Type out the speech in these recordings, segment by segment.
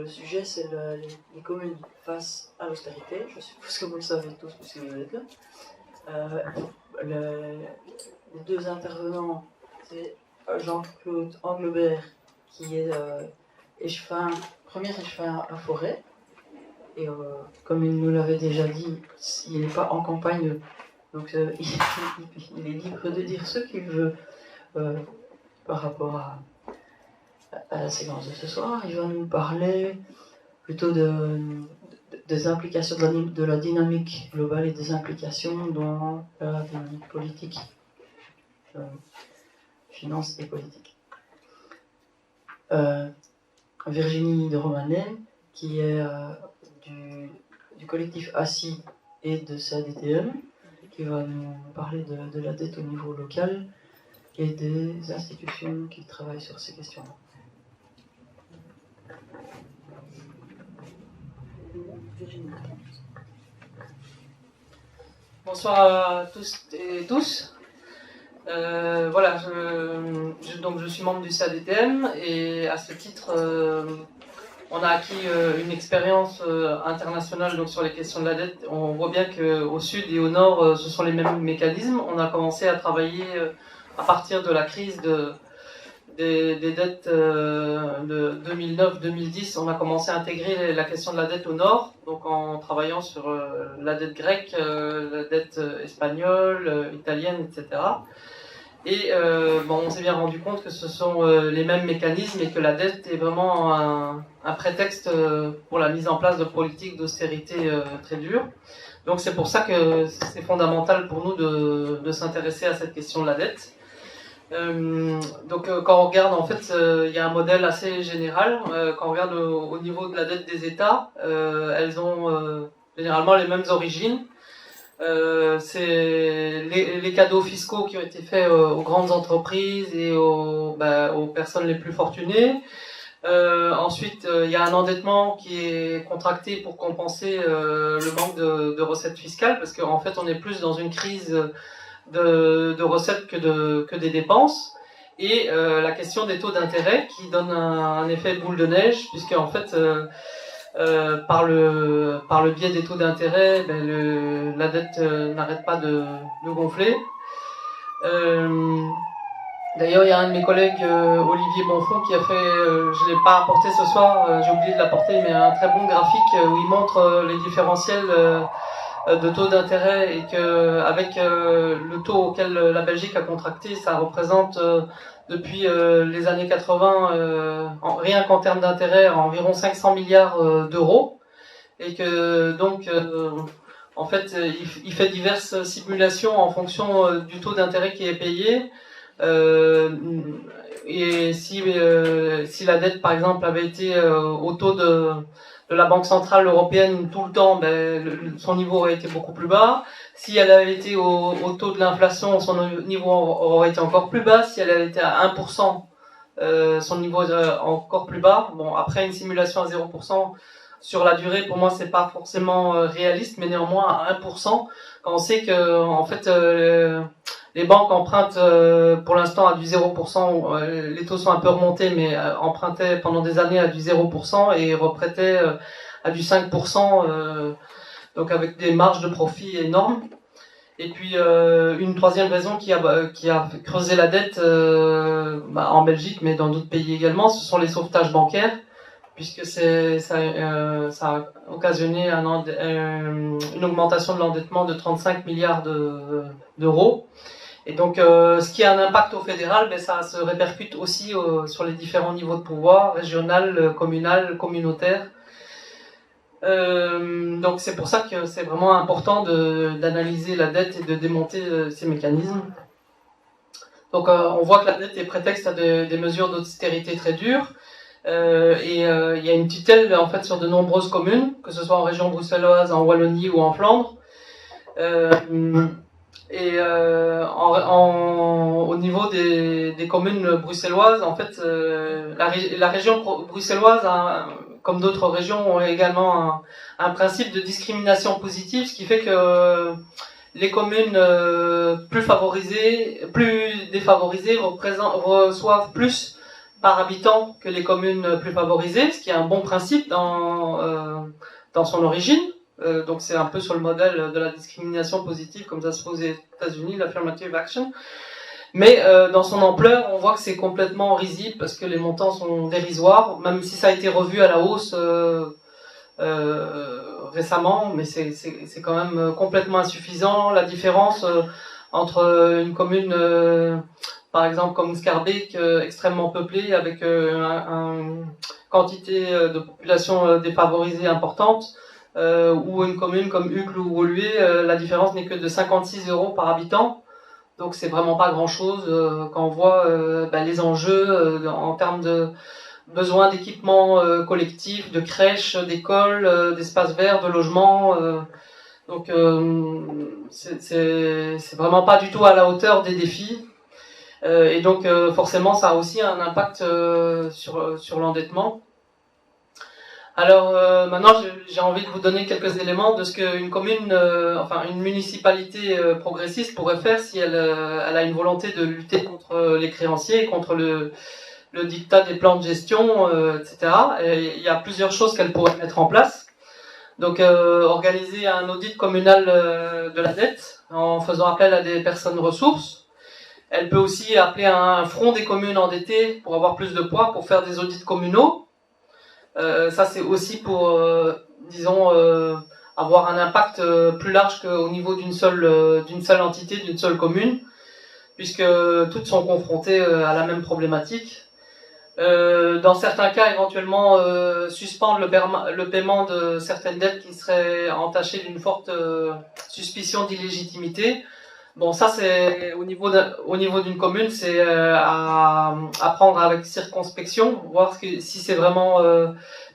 le sujet, c'est les communes face à l'austérité. Je suppose que vous le savez tous, puisque vous êtes là. Les deux intervenants, c'est Jean-Claude Anglebert, qui est premier échevin à Forêt. Et comme il nous l'avait déjà dit, il n'est pas en campagne, donc il est libre de dire ce qu'il veut par rapport à la séquence de ce soir. Il va nous parler plutôt des implications de la dynamique globale et des implications dans la dynamique politique, finance et politique. Virginie de Romanet, qui est du collectif ASSI et de CADTM, qui va nous parler de la dette au niveau local et des institutions qui travaillent sur ces questions-là. Bonsoir à tous et tous. Voilà, je suis membre du CADTM et à ce titre, on a acquis une expérience internationale donc, sur les questions de la dette. On voit bien qu'au sud et au nord, ce sont les mêmes mécanismes. On a commencé à travailler à partir de la crise des dettes de 2009-2010. On a commencé à intégrer la question de la dette au nord, donc en travaillant sur la dette grecque, la dette espagnole, italienne, etc. Et on s'est bien rendu compte que ce sont les mêmes mécanismes et que la dette est vraiment un prétexte pour la mise en place de politiques d'austérité très dures. Donc c'est pour ça que c'est fondamental pour nous de s'intéresser à cette question de la dette. Quand on regarde, en fait, il y a un modèle assez général. Quand on regarde au niveau de la dette des États, elles ont généralement les mêmes origines. C'est les cadeaux fiscaux qui ont été faits aux grandes entreprises et aux personnes les plus fortunées. Ensuite, il y a un endettement qui est contracté pour compenser le manque de recettes fiscales, parce qu'en fait, on est plus dans une crise de recettes que des dépenses. Et la question des taux d'intérêt qui donne un effet boule de neige, puisque en fait, par le biais des taux d'intérêt, la dette n'arrête pas de gonfler. D'ailleurs, il y a un de mes collègues, Olivier Bonfond, qui a fait, je ne l'ai pas apporté ce soir, j'ai oublié de l'apporter, mais un très bon graphique où il montre les différentiels de taux d'intérêt, et que avec le taux auquel la Belgique a contracté, ça représente depuis les années 80, rien qu'en termes d'intérêt, environ 500 milliards d'euros, et que donc en fait il fait diverses simulations en fonction du taux d'intérêt qui est payé. Et si la dette par exemple avait été au taux de la Banque Centrale Européenne tout le temps, son niveau aurait été beaucoup plus bas. Si elle avait été au taux de l'inflation, son niveau aurait été encore plus bas. Si elle avait été à 1%, son niveau est encore plus bas. Bon, après une simulation à 0%, sur la durée, pour moi, c'est pas forcément réaliste, mais néanmoins à 1%, quand on sait que en fait les banques empruntent pour l'instant à du 0%, les taux sont un peu remontés, mais empruntaient pendant des années à du 0% et reprêtaient à du 5%, donc avec des marges de profit énormes. Et puis une troisième raison qui a creusé la dette en Belgique, mais dans d'autres pays également, ce sont les sauvetages bancaires, puisque ça a occasionné une augmentation de l'endettement de 35 milliards d'euros. Et donc, ce qui a un impact au fédéral, ça se répercute aussi sur les différents niveaux de pouvoir, régional, communal, communautaire. Donc c'est pour ça que c'est vraiment important d'analyser la dette et de démonter ces mécanismes. Donc on voit que la dette est prétexte à des mesures d'austérité très dures. Il y a une tutelle en fait sur de nombreuses communes, que ce soit en région bruxelloise, en Wallonie ou en Flandre. Au niveau des communes bruxelloises, en fait, la région bruxelloise, comme d'autres régions, ont également un principe de discrimination positive, ce qui fait que les communes plus favorisées, plus défavorisées reçoivent plus par habitant que les communes plus favorisées, ce qui est un bon principe dans son origine. Donc c'est un peu sur le modèle de la discrimination positive, comme ça se fait aux États-Unis, l'affirmative action. Mais dans son ampleur, on voit que c'est complètement risible parce que les montants sont dérisoires, même si ça a été revu à la hausse récemment, mais c'est quand même complètement insuffisant. La différence entre une commune, par exemple comme Schaerbeek, extrêmement peuplée, avec une quantité de population défavorisée importante, ou une commune comme Uccle ou Woluwe, la différence n'est que de 56 € par habitant. Donc c'est vraiment pas grand-chose quand on voit les enjeux en termes de besoin d'équipements collectifs, de crèches, d'écoles, d'espaces verts, de logements. Donc c'est vraiment pas du tout à la hauteur des défis. Et donc forcément ça a aussi un impact sur l'endettement. Alors maintenant j'ai envie de vous donner quelques éléments de ce qu'une commune, enfin une municipalité progressiste pourrait faire si elle a une volonté de lutter contre les créanciers, contre le diktat des plans de gestion, etc. Et il y a plusieurs choses qu'elle pourrait mettre en place. Donc organiser un audit communal de la dette en faisant appel à des personnes ressources. Elle peut aussi appeler un front des communes endettées pour avoir plus de poids, pour faire des audits communaux. Ça c'est aussi pour, disons, avoir un impact plus large qu'au niveau d'une seule entité, d'une seule commune, puisque toutes sont confrontées à la même problématique. Dans certains cas, éventuellement suspendre le paiement de certaines dettes qui seraient entachées d'une forte suspicion d'illégitimité. Bon, ça c'est au niveau d'une commune, c'est à prendre avec circonspection, voir si c'est vraiment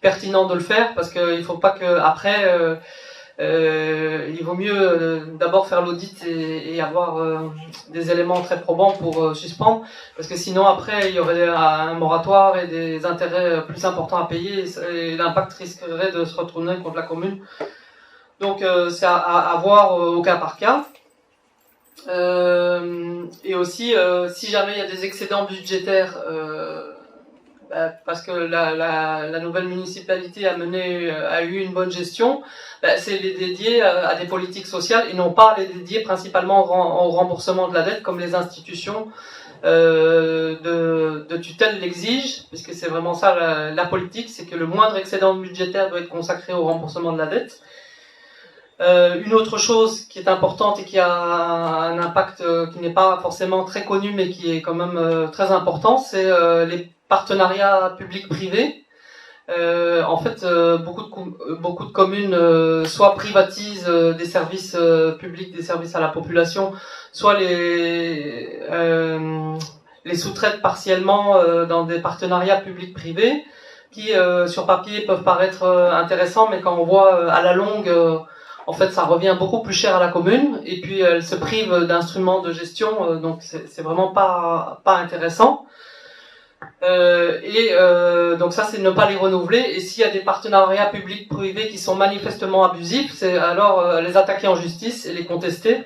pertinent de le faire, parce qu'il faut pas que après il vaut mieux d'abord faire l'audit et avoir des éléments très probants pour suspendre, parce que sinon après il y aurait un moratoire et des intérêts plus importants à payer, et l'impact risquerait de se retourner contre la commune. Donc c'est à voir au cas par cas. Et aussi, si jamais il y a des excédents budgétaires, parce que la nouvelle municipalité a eu une bonne gestion, c'est les dédier à des politiques sociales et non pas les dédier principalement au remboursement de la dette comme les institutions de tutelle l'exigent, puisque c'est vraiment ça la politique, c'est que le moindre excédent budgétaire doit être consacré au remboursement de la dette. Une autre chose qui est importante et qui a un impact qui n'est pas forcément très connu mais qui est quand même très important, c'est les partenariats publics-privés. En fait, beaucoup de communes soit privatisent des services publics, des services à la population, soit les sous-traitent partiellement dans des partenariats publics-privés qui, sur papier, peuvent paraître intéressants, mais quand on voit à la longue en fait, ça revient beaucoup plus cher à la commune, et puis elle se prive d'instruments de gestion, donc c'est vraiment pas intéressant. Donc ça, c'est ne pas les renouveler. Et s'il y a des partenariats publics-privés qui sont manifestement abusifs, c'est alors les attaquer en justice et les contester.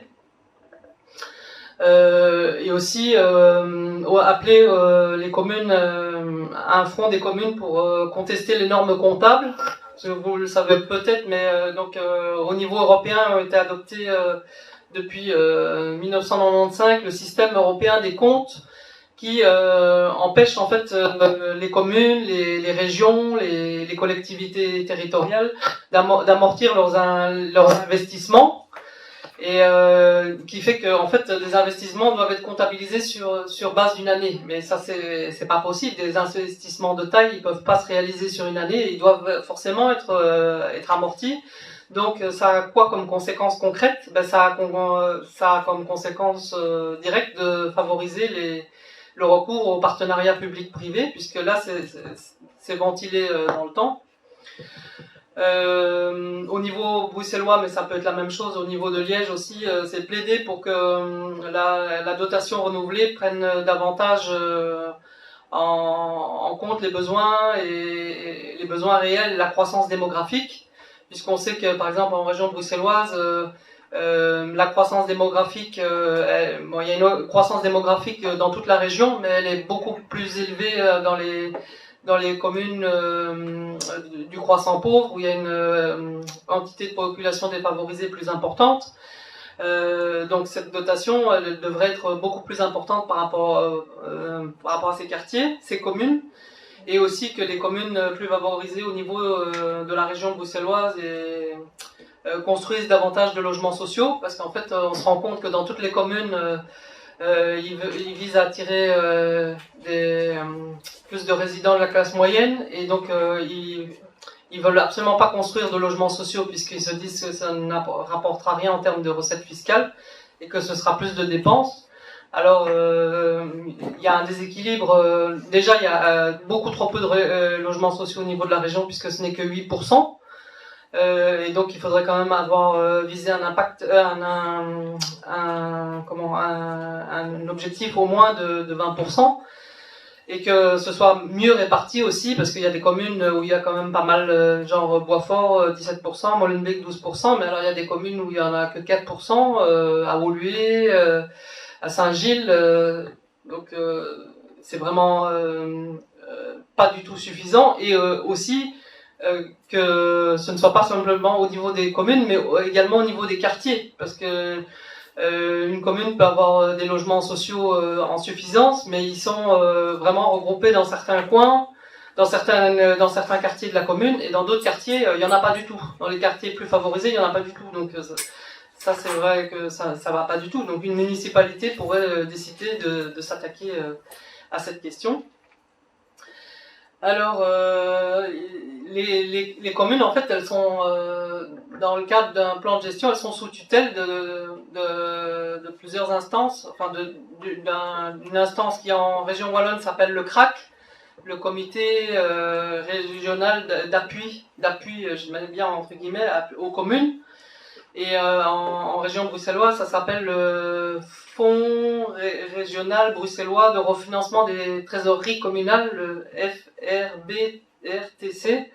Et aussi appeler les communes à un front des communes pour contester les normes comptables. Vous le savez peut-être, mais au niveau européen ont été adoptés depuis 1995 le système européen des comptes qui empêche en fait les communes, les régions, les collectivités territoriales d'amortir leurs investissements, et qui fait que en fait les investissements doivent être comptabilisés sur base d'une année, mais ça c'est pas possible. Des investissements de taille, ils peuvent pas se réaliser sur une année, ils doivent forcément être amortis. Donc ça a quoi comme conséquence concrète? Ça a comme conséquence directe de favoriser le recours au partenariat public-privé, puisque là c'est ventilé dans le temps. Au niveau bruxellois, mais ça peut être la même chose au niveau de Liège aussi, c'est plaider pour que la dotation renouvelée prenne davantage en compte les besoins et les besoins réels, la croissance démographique, puisqu'on sait que par exemple en région bruxelloise, La croissance démographique, bon, il y a une croissance démographique dans toute la région, mais elle est beaucoup plus élevée dans les communes du croissant pauvre, où il y a une quantité de population défavorisée plus importante. Donc cette dotation, elle devrait être beaucoup plus importante par rapport à ces quartiers, ces communes, et aussi que les communes plus favorisées au niveau de la région bruxelloise construisent davantage de logements sociaux, parce qu'en fait on se rend compte que dans toutes les communes ils visent à attirer plus de résidents de la classe moyenne, et donc ils veulent absolument pas construire de logements sociaux, puisqu'ils se disent que ça ne rapportera rien en termes de recettes fiscales et que ce sera plus de dépenses. Alors il y a un déséquilibre. Déjà, il y a beaucoup trop peu de logements sociaux au niveau de la région, puisque ce n'est que 8%. Et donc il faudrait quand même avoir visé un impact, un objectif au moins de 20%, et que ce soit mieux réparti aussi, parce qu'il y a des communes où il y a quand même pas mal, genre Boisfort 17%, Molenbeek 12%, mais alors il y a des communes où il y en a que 4%, à Woluwe, à Saint-Gilles, donc c'est vraiment pas du tout suffisant, et aussi que ce ne soit pas simplement au niveau des communes, mais également au niveau des quartiers, parce que une commune peut avoir des logements sociaux en suffisance, mais ils sont vraiment regroupés dans certains coins, dans certains quartiers de la commune, et dans d'autres quartiers, il n'y en a pas du tout. Dans les quartiers plus favorisés, il n'y en a pas du tout. Donc ça c'est vrai que ça va pas du tout. Donc une municipalité pourrait décider de s'attaquer à cette question. Alors, les communes, en fait, elles sont, dans le cadre d'un plan de gestion, elles sont sous tutelle de plusieurs instances, enfin d'une instance qui en région wallonne s'appelle le CRAC, le comité régional d'appui, je mets bien entre guillemets, aux communes. Et en région bruxelloise, ça s'appelle le Fonds régional bruxellois de refinancement des trésoreries communales, le FRBRTC.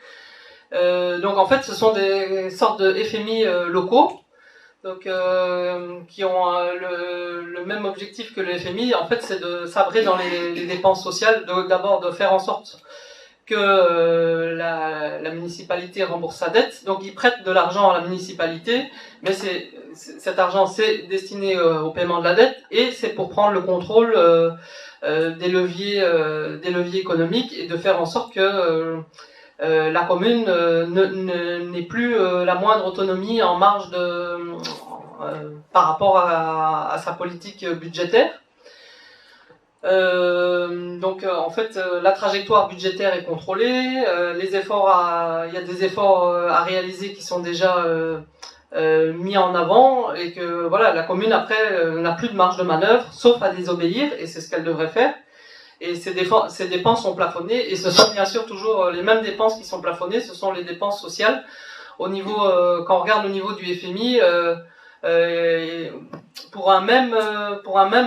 Donc en fait, ce sont des sortes de FMI locaux, donc qui ont le même objectif que le FMI. En fait, c'est de sabrer dans les dépenses sociales, d'abord de faire en sorte que la municipalité rembourse sa dette. Donc ils prêtent de l'argent à la municipalité, mais cet argent c'est destiné au paiement de la dette, et c'est pour prendre le contrôle des leviers économiques, et de faire en sorte que la commune n'ait plus la moindre autonomie en marge par rapport à sa politique budgétaire. Donc en fait la trajectoire budgétaire est contrôlée, il y a des efforts à réaliser qui sont déjà mis en avant, et que voilà, la commune après n'a plus de marge de manœuvre sauf à désobéir, et c'est ce qu'elle devrait faire. Et ces dépenses sont plafonnées, et ce sont bien sûr toujours les mêmes dépenses qui sont plafonnées, ce sont les dépenses sociales. Au niveau, quand on regarde au niveau du FMI, pour un même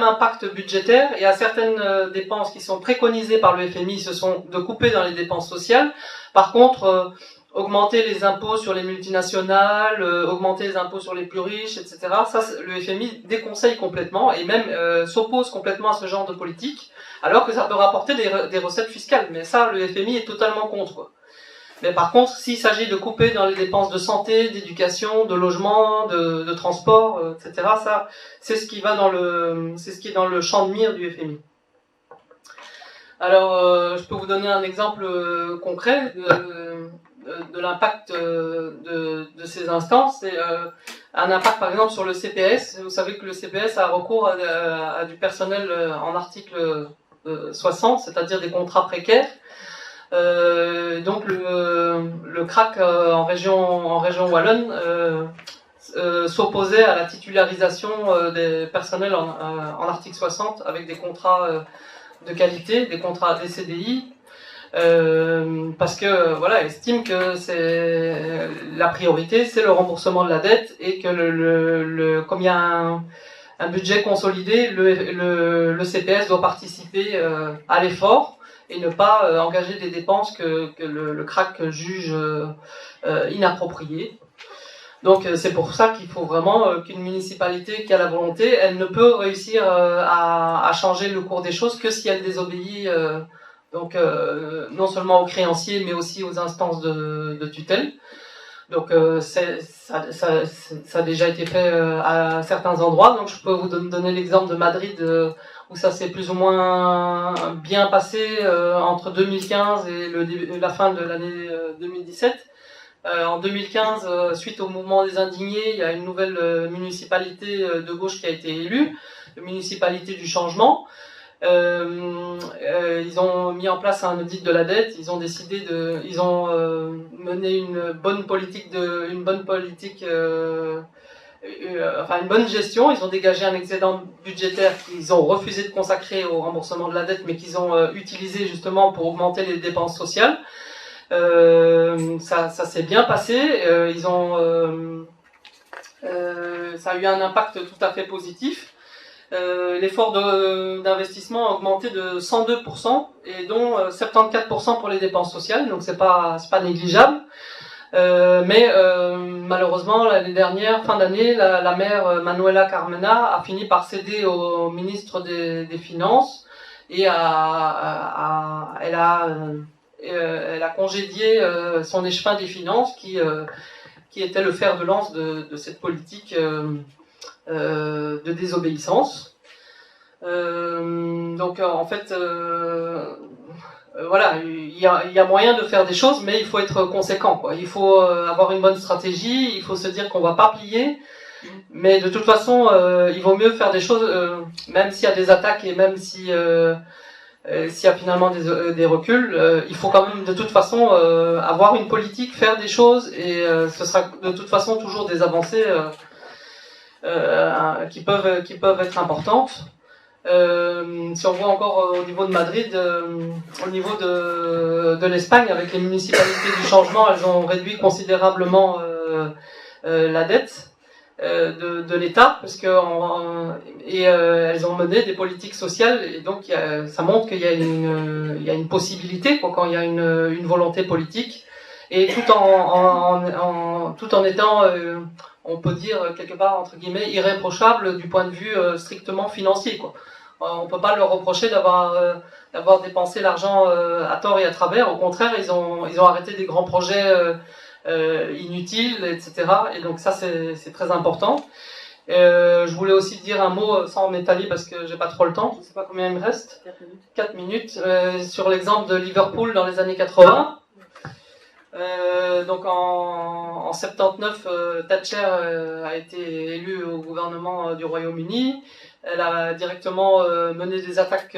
impact budgétaire, il y a certaines dépenses qui sont préconisées par le FMI, ce sont de couper dans les dépenses sociales. Par contre, augmenter les impôts sur les multinationales, augmenter les impôts sur les plus riches, etc. Ça, le FMI déconseille complètement, et même s'oppose complètement à ce genre de politique, alors que ça peut rapporter des recettes fiscales. Mais ça, le FMI est totalement contre, quoi. Mais par contre, s'il s'agit de couper dans les dépenses de santé, d'éducation, de logement, de transport, etc., ça, c'est ce qui est dans le champ de mire du FMI. Alors, je peux vous donner un exemple concret de l'impact de ces instances. C'est un impact par exemple sur le CPS. Vous savez que le CPS a recours à du personnel en article 60, c'est-à-dire des contrats précaires. Donc le CRAC en région wallonne s'opposait à la titularisation des personnels en article 60 avec des contrats de qualité, des contrats des CDI, parce que voilà, estime que c'est la priorité, c'est le remboursement de la dette, et que comme il y a un budget consolidé, le CPS doit participer à l'effort et ne pas engager des dépenses que le CRAC juge inappropriées. Donc c'est pour ça qu'il faut vraiment qu'une municipalité qui a la volonté, elle ne peut réussir à changer le cours des choses que si elle désobéit donc non seulement aux créanciers mais aussi aux instances de tutelle. Donc ça a déjà été fait à certains endroits. Donc je peux vous donner l'exemple de Madrid où ça s'est plus ou moins bien passé entre 2015 et la fin de l'année 2017. En 2015, suite au mouvement des indignés, il y a une nouvelle municipalité de gauche qui a été élue, la municipalité du changement. Ils ont mis en place un audit de la dette. Ils ont décidé ils ont mené une bonne gestion. Ils ont dégagé un excédent budgétaire qu'ils ont refusé de consacrer au remboursement de la dette, mais qu'ils ont utilisé justement pour augmenter les dépenses sociales. Ça s'est bien passé. Ça a eu un impact tout à fait positif. L'effort d'investissement a augmenté de 102% et dont 74% pour les dépenses sociales, donc c'est pas négligeable. Mais malheureusement l'année dernière, fin d'année, la maire Manuela Carmena a fini par céder au ministre des Finances et elle a congédié son échevin des finances qui était le fer de lance de cette politique de désobéissance. Donc en fait, voilà, il y a moyen de faire des choses, mais il faut être conséquent, quoi. Il faut avoir une bonne stratégie, il faut se dire qu'on va pas plier, mais de toute façon, il vaut mieux faire des choses, même s'il y a des attaques et même si s'il y a finalement des reculs, il faut quand même de toute façon avoir une politique, faire des choses, et ce sera de toute façon toujours des avancées qui peuvent être importantes. Si on voit encore au niveau de Madrid, au niveau de l'Espagne, avec les municipalités du changement, elles ont réduit considérablement la dette de l'État, parce que elles ont mené des politiques sociales, et donc ça montre qu'il y a une possibilité, quoi, quand il y a une volonté politique, et tout en étant on peut dire quelque part entre guillemets irréprochable du point de vue strictement financier, quoi. On peut pas leur reprocher d'avoir dépensé l'argent à tort et à travers. Au contraire, ils ont arrêté des grands projets inutiles, etc. Et donc ça c'est très important. Je voulais aussi dire un mot sans m'étaler parce que j'ai pas trop le temps. Je sais pas combien il me reste. 4 minutes. Sur l'exemple de Liverpool dans les années 80. Donc en 79, Thatcher a été élue au gouvernement du Royaume-Uni. Elle a directement mené des attaques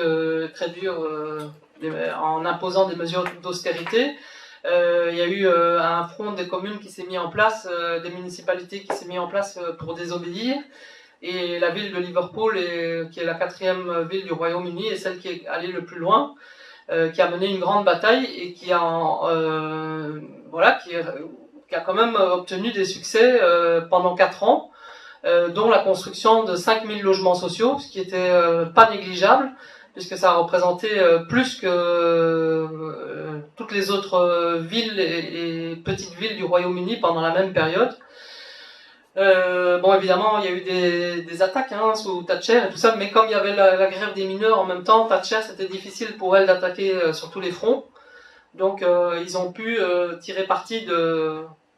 très dures en imposant des mesures d'austérité. Il y a eu un front des communes qui s'est mis en place, des municipalités qui s'est mis en place pour désobéir. Et la ville de Liverpool, qui est la 4e ville du Royaume-Uni, est celle qui est allée le plus loin. Qui a mené une grande bataille et qui a quand même obtenu des succès pendant 4 ans, dont la construction de 5000 logements sociaux, ce qui était pas négligeable, puisque ça a représenté plus que toutes les autres villes et petites villes du Royaume-Uni pendant la même période. Bon, évidemment, il y a eu des attaques sous Thatcher et tout ça, mais comme il y avait la grève des mineurs en même temps, Thatcher, c'était difficile pour elle d'attaquer sur tous les fronts. Donc, ils ont pu tirer parti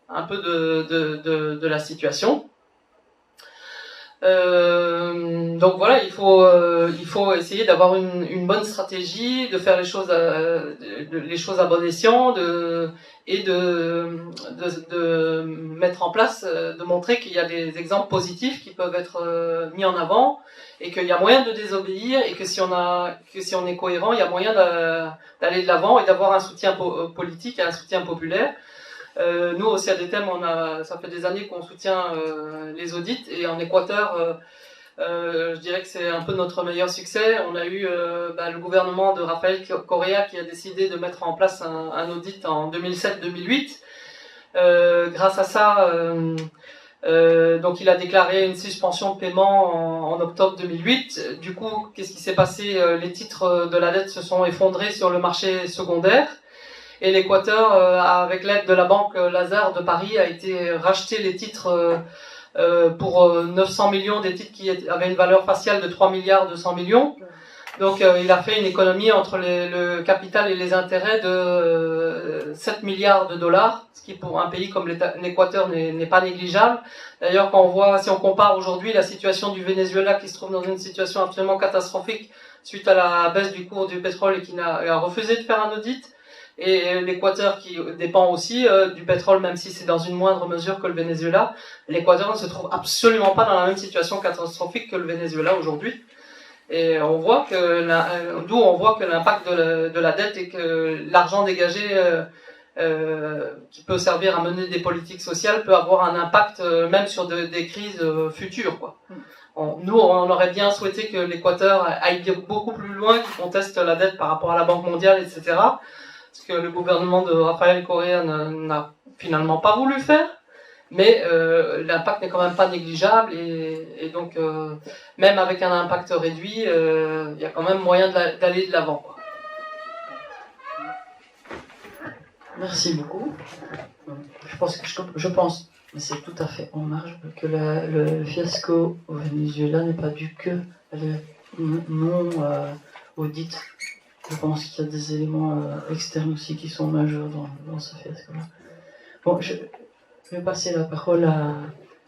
un peu de la situation. Donc voilà, il faut essayer d'avoir une bonne stratégie, de faire les choses à bon escient, et de mettre en place, de montrer qu'il y a des exemples positifs qui peuvent être mis en avant, et qu'il y a moyen de désobéir, et que si on est cohérent, il y a moyen d'aller de l'avant et d'avoir un soutien politique et un soutien populaire. Nous, au CADTM, ça fait des années qu'on soutient les audits, et en Équateur, je dirais que c'est un peu notre meilleur succès. On a eu le gouvernement de Rafael Correa qui a décidé de mettre en place un audit en 2007-2008. Grâce à ça, donc il a déclaré une suspension de paiement en octobre 2008. Du coup, qu'est-ce qui s'est passé? Les titres de la dette se sont effondrés sur le marché secondaire. Et l'Équateur, avec l'aide de la banque Lazare de Paris, a été racheté les titres pour 900 millions, des titres qui avaient une valeur faciale de 3 milliards 200 millions. Donc il a fait une économie entre le capital et les intérêts de 7 milliards de dollars, ce qui pour un pays comme l'Équateur n'est pas négligeable. D'ailleurs, quand on voit, si on compare aujourd'hui la situation du Venezuela qui se trouve dans une situation absolument catastrophique suite à la baisse du cours du pétrole et qui a refusé de faire un audit, et l'Équateur qui dépend aussi du pétrole, même si c'est dans une moindre mesure que le Venezuela, l'Équateur ne se trouve absolument pas dans la même situation catastrophique que le Venezuela aujourd'hui. Et on voit que d'où on voit que l'impact de la dette et que l'argent dégagé qui peut servir à mener des politiques sociales peut avoir un impact même sur des crises futures, quoi. Nous, on aurait bien souhaité que l'Équateur aille beaucoup plus loin, qu'il conteste la dette par rapport à la Banque mondiale, etc. Ce que le gouvernement de Rafael Correa n'a finalement pas voulu faire. Mais l'impact n'est quand même pas négligeable et donc même avec un impact réduit, il y a quand même moyen d'aller de l'avant, quoi. Merci beaucoup. Je pense, mais c'est tout à fait en marge, que le fiasco au Venezuela n'est pas dû que à non-audit. Je pense qu'il y a des éléments externes aussi qui sont majeurs dans ce fiasco-là. Bon, je vais passer la parole à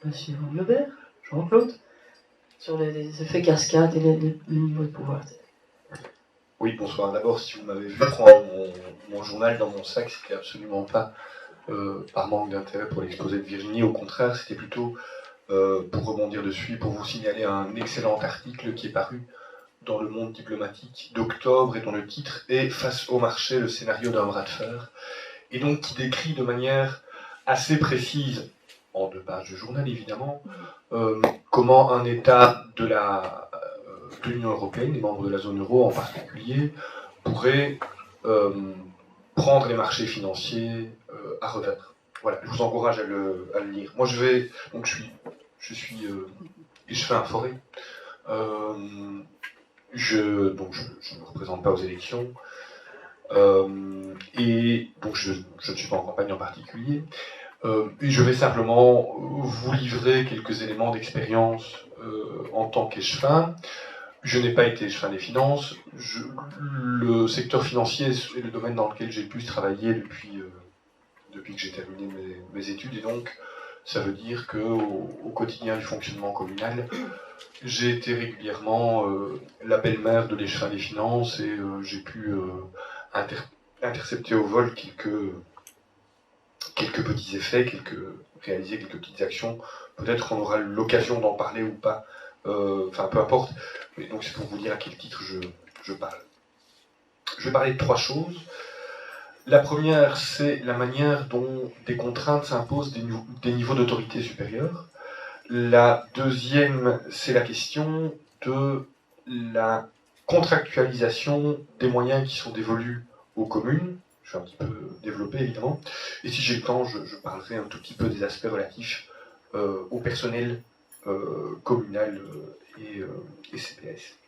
M. Lebert, Jean-Claude, sur les effets cascades et les niveaux de pouvoir. Oui, bonsoir. D'abord, si vous m'avez vu prendre mon journal dans mon sac, c'était absolument pas par manque d'intérêt pour l'exposé de Virginie. Au contraire, c'était plutôt pour rebondir dessus, pour vous signaler un excellent article qui est paru dans le Monde diplomatique d'octobre et dont le titre est « Face au marché, le scénario d'un bras de fer » et donc qui décrit de manière assez précise, en 2 pages de journal évidemment, comment un État de l'Union européenne, les membres de la zone euro en particulier, pourrait prendre les marchés financiers à revers. Voilà, je vous encourage à le lire. Moi je suis échevin forêt. Je ne me représente pas aux élections. Et donc je ne suis pas en campagne en particulier. Et je vais simplement vous livrer quelques éléments d'expérience en tant qu'échevin. Je n'ai pas été échevin des finances. Le secteur financier est le domaine dans lequel j'ai le plus travaillé depuis que j'ai terminé mes études, et donc ça veut dire qu'au quotidien du fonctionnement communal, j'ai été régulièrement la belle-mère de l'échevin des finances, et j'ai pu intercepter au vol quelques petits effets, réaliser quelques petites actions. Peut-être qu'on aura l'occasion d'en parler ou pas, enfin peu importe. Mais donc c'est pour vous dire à quel titre je parle. Je vais parler de 3 choses. La première, c'est la manière dont des contraintes s'imposent des niveaux d'autorité supérieure. La deuxième, c'est la question de la contractualisation des moyens qui sont dévolus aux communes. Je vais un petit peu développer évidemment. Et si j'ai le temps, je parlerai un tout petit peu des aspects relatifs au personnel communal et CPS.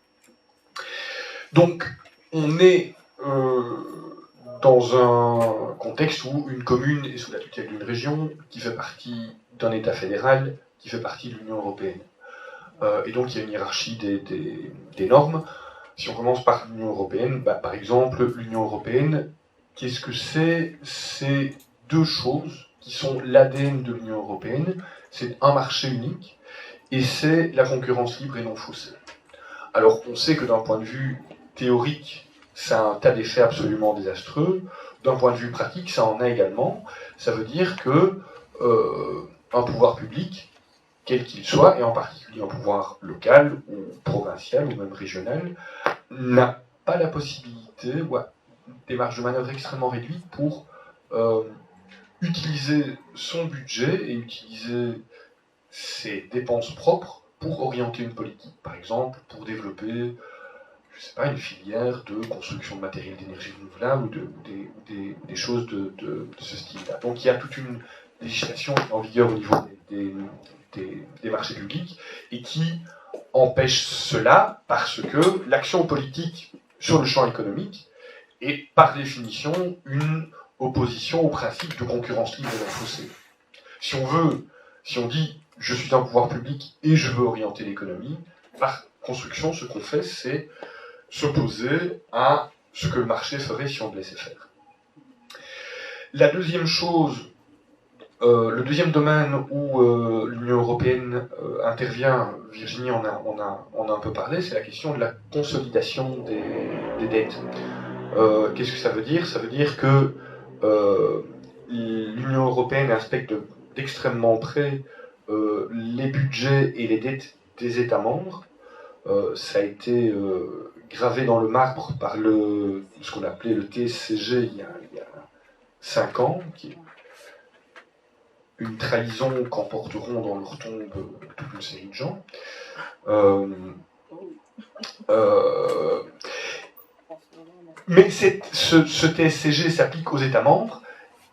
Donc, on est dans un contexte où une commune est sous la tutelle d'une région qui fait partie d'un État fédéral qui fait partie de l'Union européenne. Et donc il y a une hiérarchie des normes. Si on commence par l'Union européenne, par exemple, l'Union européenne, qu'est-ce que c'est ? C'est 2 choses qui sont l'ADN de l'Union européenne. C'est un marché unique et c'est la concurrence libre et non faussée. Alors on sait que d'un point de vue théorique, ça a un tas d'effets absolument désastreux. D'un point de vue pratique, ça en a également. Ça veut dire que un pouvoir public, quel qu'il soit, et en particulier un pouvoir local ou provincial ou même régional, n'a pas la possibilité ou a des marges de manœuvre extrêmement réduites pour utiliser son budget et utiliser ses dépenses propres pour orienter une politique. Par exemple, pour développer, je sais pas, une filière de construction de matériel d'énergie renouvelable ou des choses de ce style-là. Donc il y a toute une législation en vigueur au niveau des marchés publics et qui empêche cela parce que l'action politique sur le champ économique est par définition une opposition au principe de concurrence libre et non faussée. Si on dit je suis un pouvoir public et je veux orienter l'économie, par construction, ce qu'on fait, c'est s'opposer à ce que le marché ferait si on le laissait faire. La deuxième chose, le deuxième domaine où l'Union européenne intervient, Virginie en a un peu parlé, c'est la question de la consolidation des dettes. Qu'est-ce que ça veut dire? Ça veut dire que l'Union européenne inspecte d'extrêmement près les budgets et les dettes des États membres. Ça a été gravé dans le marbre par ce qu'on appelait le TSCG il y a 5 ans, qui est une trahison qu'emporteront dans leur tombe toute une série de gens. Mais ce TSCG s'applique aux États membres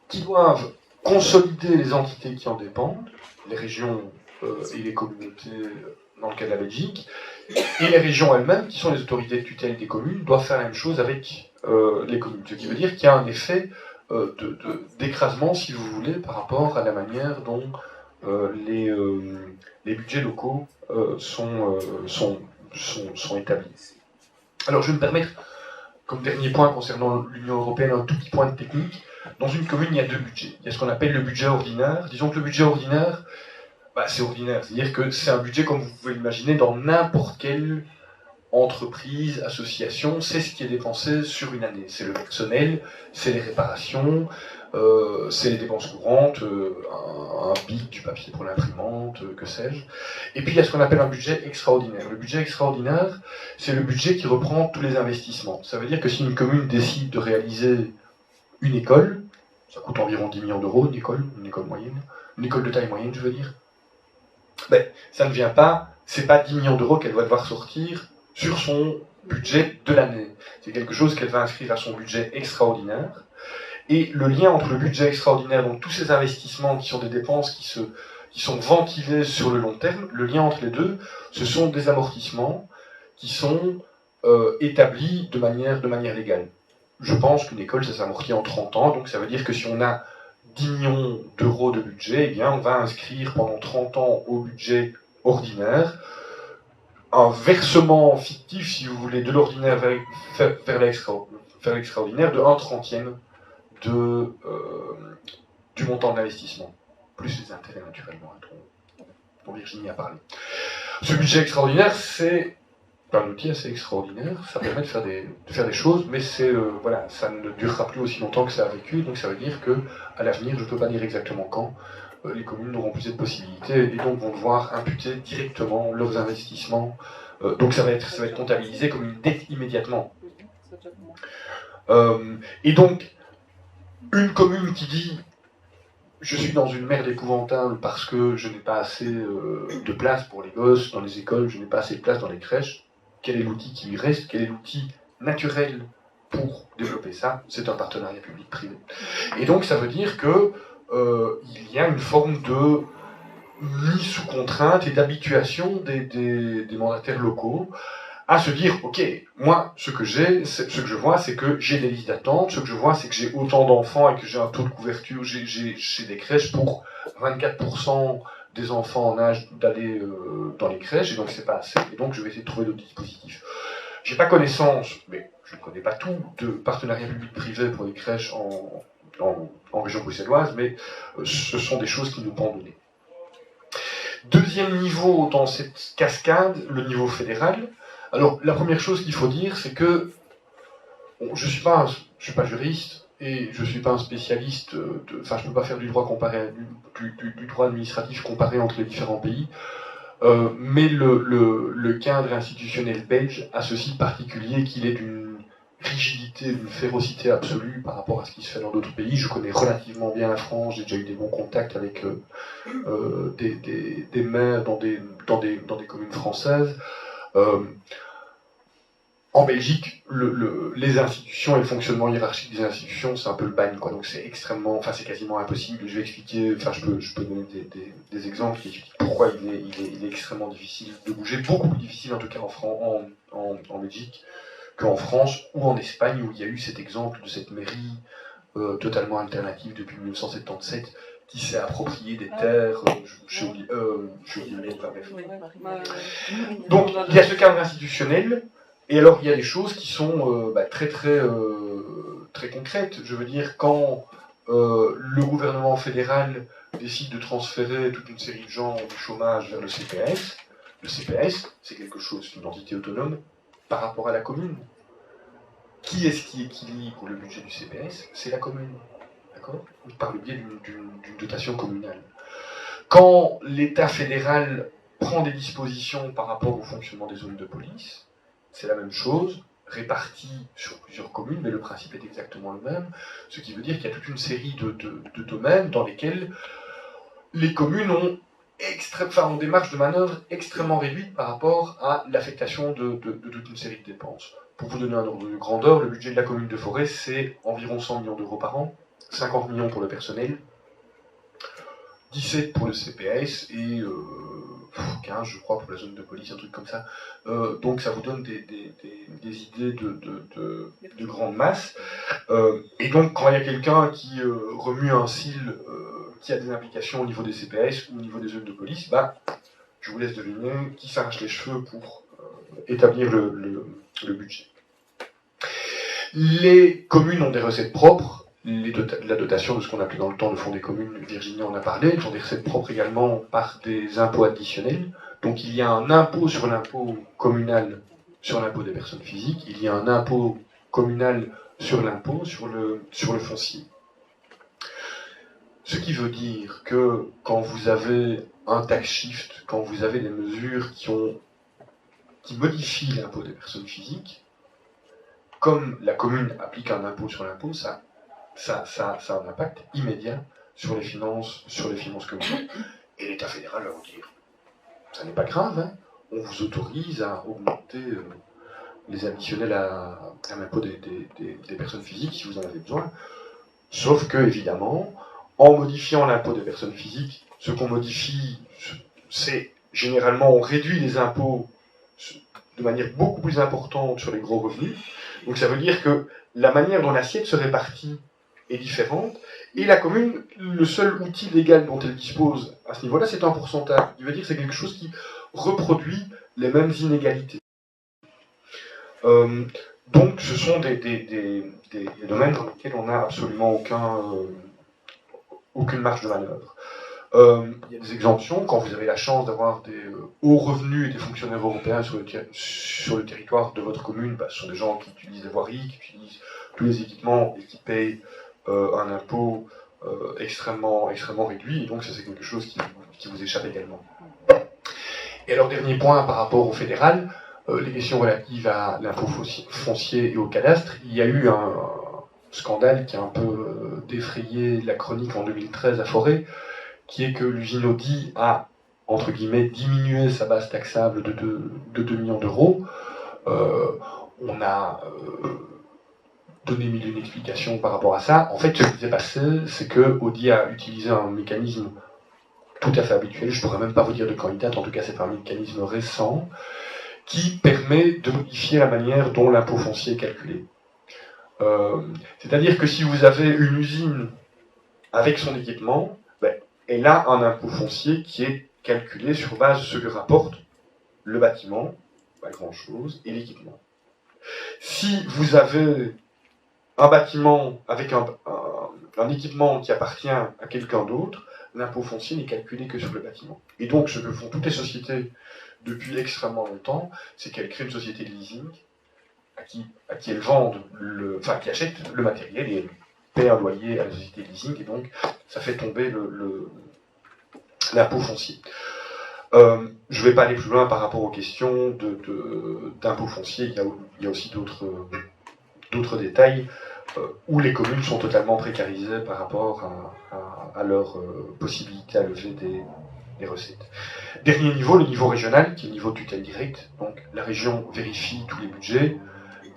qui doivent consolider les entités qui en dépendent, les régions et les communautés dans le cas de la Belgique, et les régions elles-mêmes, qui sont les autorités de tutelle des communes, doivent faire la même chose avec les communes. Ce qui veut dire qu'il y a un effet d'écrasement, si vous voulez, par rapport à la manière dont les budgets locaux sont établis. Alors je vais me permettre, comme dernier point concernant l'Union européenne, un tout petit point de technique. Dans une commune, il y a 2 budgets. Il y a ce qu'on appelle le budget ordinaire. Disons que le budget ordinaire, c'est ordinaire, c'est-à-dire que c'est un budget comme vous pouvez l'imaginer dans n'importe quelle entreprise, association, c'est ce qui est dépensé sur une année. C'est le personnel, c'est les réparations, c'est les dépenses courantes, un bic, du papier pour l'imprimante, que sais-je. Et puis il y a ce qu'on appelle un budget extraordinaire. Le budget extraordinaire, c'est le budget qui reprend tous les investissements. Ça veut dire que si une commune décide de réaliser une école, ça coûte environ 10 millions d'euros, une école moyenne, une école de taille moyenne, je veux dire, ça ne vient pas, c'est pas 10 millions d'euros qu'elle va devoir sortir sur son budget de l'année. C'est quelque chose qu'elle va inscrire à son budget extraordinaire. Et le lien entre le budget extraordinaire, donc tous ces investissements qui sont des dépenses qui sont ventilées sur le long terme, le lien entre les deux, ce sont des amortissements qui sont établis de manière légale. Je pense qu'une école, ça s'amortit en 30 ans, donc ça veut dire que si on a 10 millions d'euros de budget, eh bien on va inscrire pendant 30 ans au budget ordinaire un versement fictif, si vous voulez, de l'ordinaire vers l'extraordinaire de 1/30 du montant de l'investissement, plus les intérêts naturellement, dont Virginie a parlé. Ce budget extraordinaire, c'est un outil assez extraordinaire, ça permet de faire des choses, mais voilà, ça ne durera plus aussi longtemps que ça a vécu, donc ça veut dire qu'à l'avenir, je ne peux pas dire exactement quand, les communes n'auront plus cette possibilité et donc vont devoir imputer directement leurs investissements. Donc ça va être comptabilisé comme une dette immédiatement. Et donc, une commune qui dit « je suis dans une merde épouvantable parce que je n'ai pas assez de place pour les gosses dans les écoles, je n'ai pas assez de place dans les crèches », quel est l'outil qui lui reste? Quel est l'outil naturel pour développer ça? C'est un partenariat public-privé. Et donc ça veut dire que il y a une forme de mise sous contrainte et d'habituation des mandataires locaux à se dire, ok, moi, ce que je vois, c'est que j'ai des listes d'attente, ce que je vois, c'est que j'ai autant d'enfants et que j'ai un taux de couverture, j'ai des crèches pour 24% des enfants en âge d'aller dans les crèches, et donc c'est pas assez, et donc je vais essayer de trouver d'autres dispositifs. J'ai pas connaissance, mais je ne connais pas tout, de partenariats public-privé pour les crèches en région bruxelloise, mais ce sont des choses qui nous pendent au nez. Deuxième niveau dans cette cascade, le niveau fédéral. Alors, la première chose qu'il faut dire, c'est que je ne suis pas juriste et je ne suis pas un spécialiste, je ne peux pas faire du droit comparé, du droit administratif comparé entre les différents pays, mais le cadre institutionnel belge a ceci de particulier qu'il est d'une rigidité, d'une férocité absolue par rapport à ce qui se fait dans d'autres pays. Je connais relativement bien la France, j'ai déjà eu des bons contacts avec des maires dans des communes françaises. En Belgique, les institutions et le fonctionnement hiérarchique des institutions, c'est un peu le bagne, quoi. Donc c'est quasiment impossible. Je vais expliquer, je peux donner des exemples qui expliquent pourquoi il est extrêmement difficile de bouger, beaucoup plus difficile en tout cas en Belgique qu'en France ou en Espagne, où il y a eu cet exemple de cette mairie totalement alternative depuis 1977 qui s'est approprié des terres. J'ai oublié le nom, enfin, bref. Donc il y a ce cadre institutionnel, et alors il y a des choses qui sont très concrètes. Je veux dire, quand le gouvernement fédéral décide de transférer toute une série de gens du chômage vers le CPS c'est quelque chose, une entité autonome par rapport à la commune. Qui est-ce qui équilibre le budget du CPS? C'est la commune, d'accord? Par le biais d'une dotation communale. Quand l'État fédéral prend des dispositions par rapport au fonctionnement des zones de police, c'est la même chose, répartie sur plusieurs communes, mais le principe est exactement le même, ce qui veut dire qu'il y a toute une série de domaines dans lesquels les communes ont des marges de manœuvre extrêmement réduites par rapport à l'affectation de toute une série de dépenses. Pour vous donner un ordre de grandeur, le budget de la commune de Forêt, c'est environ 100 millions d'euros par an, 50 millions pour le personnel, 17 pour le CPS et 15, je crois, pour la zone de police, un truc comme ça. Donc ça vous donne des idées de grande masse. Et donc quand il y a quelqu'un qui remue un cil qui a des implications au niveau des CPS ou au niveau des zones de police, je vous laisse deviner qui s'arrache les cheveux pour établir le budget. Les communes ont des recettes propres. La dotation de ce qu'on appelait dans le temps le fonds des communes, Virginie en a parlé, ils ont des recettes propres également par des impôts additionnels. Donc il y a un impôt sur l'impôt communal sur l'impôt des personnes physiques, il y a un impôt communal sur l'impôt sur le foncier. Ce qui veut dire que quand vous avez un tax shift, quand vous avez des mesures qui modifient l'impôt des personnes physiques, comme la commune applique un impôt sur l'impôt, ça a un impact immédiat sur les finances communales. Et l'État fédéral va vous dire, ça n'est pas grave, hein, on vous autorise à augmenter les additionnels à l'impôt des personnes physiques si vous en avez besoin. Sauf que, évidemment, en modifiant l'impôt des personnes physiques, ce qu'on modifie, c'est généralement on réduit les impôts de manière beaucoup plus importante sur les gros revenus. Donc ça veut dire que la manière dont l'assiette se répartit est différente, et la commune, le seul outil légal dont elle dispose à ce niveau-là, c'est un pourcentage. Il veut dire que c'est quelque chose qui reproduit les mêmes inégalités. Donc ce sont des domaines dans lesquels on n'a absolument aucune marge de manœuvre. Il y a des exemptions, quand vous avez la chance d'avoir des hauts revenus et des fonctionnaires européens sur le territoire de votre commune, ce sont des gens qui utilisent les voiries, qui utilisent tous les équipements et qui payent un impôt extrêmement réduit, et donc ça c'est quelque chose qui vous échappe également. Et alors dernier point par rapport au fédéral, les questions relatives à l'impôt foncier et au cadastre, il y a eu un scandale qui a un peu défrayé la chronique en 2013 à Forêt, qui est que l'usine Audi a, entre guillemets, diminué sa base taxable de 2 millions d'euros. On a donné mille et une explications par rapport à ça. En fait, ce qui s'est passé, c'est que Audi a utilisé un mécanisme tout à fait habituel, je ne pourrais même pas vous dire de quand il date, en tout cas c'est un mécanisme récent, qui permet de modifier la manière dont l'impôt foncier est calculé. C'est-à-dire que si vous avez une usine avec son équipement, elle a un impôt foncier qui est calculé sur base de ce que rapporte le bâtiment, pas grand-chose, et l'équipement. Si vous avez un bâtiment avec un équipement qui appartient à quelqu'un d'autre, l'impôt foncier n'est calculé que sur le bâtiment. Et donc ce que font toutes les sociétés depuis extrêmement longtemps, c'est qu'elles créent une société de leasing à qui elles vendent, qui achètent le matériel et elles paient un loyer à la société de leasing, et donc ça fait tomber l'impôt foncier. Je ne vais pas aller plus loin par rapport aux questions d'impôt foncier, il y a aussi d'autres détails où les communes sont totalement précarisées par rapport à leur possibilité à lever des recettes. Dernier niveau, le niveau régional, qui est le niveau de tutelle directe. Donc la région vérifie tous les budgets,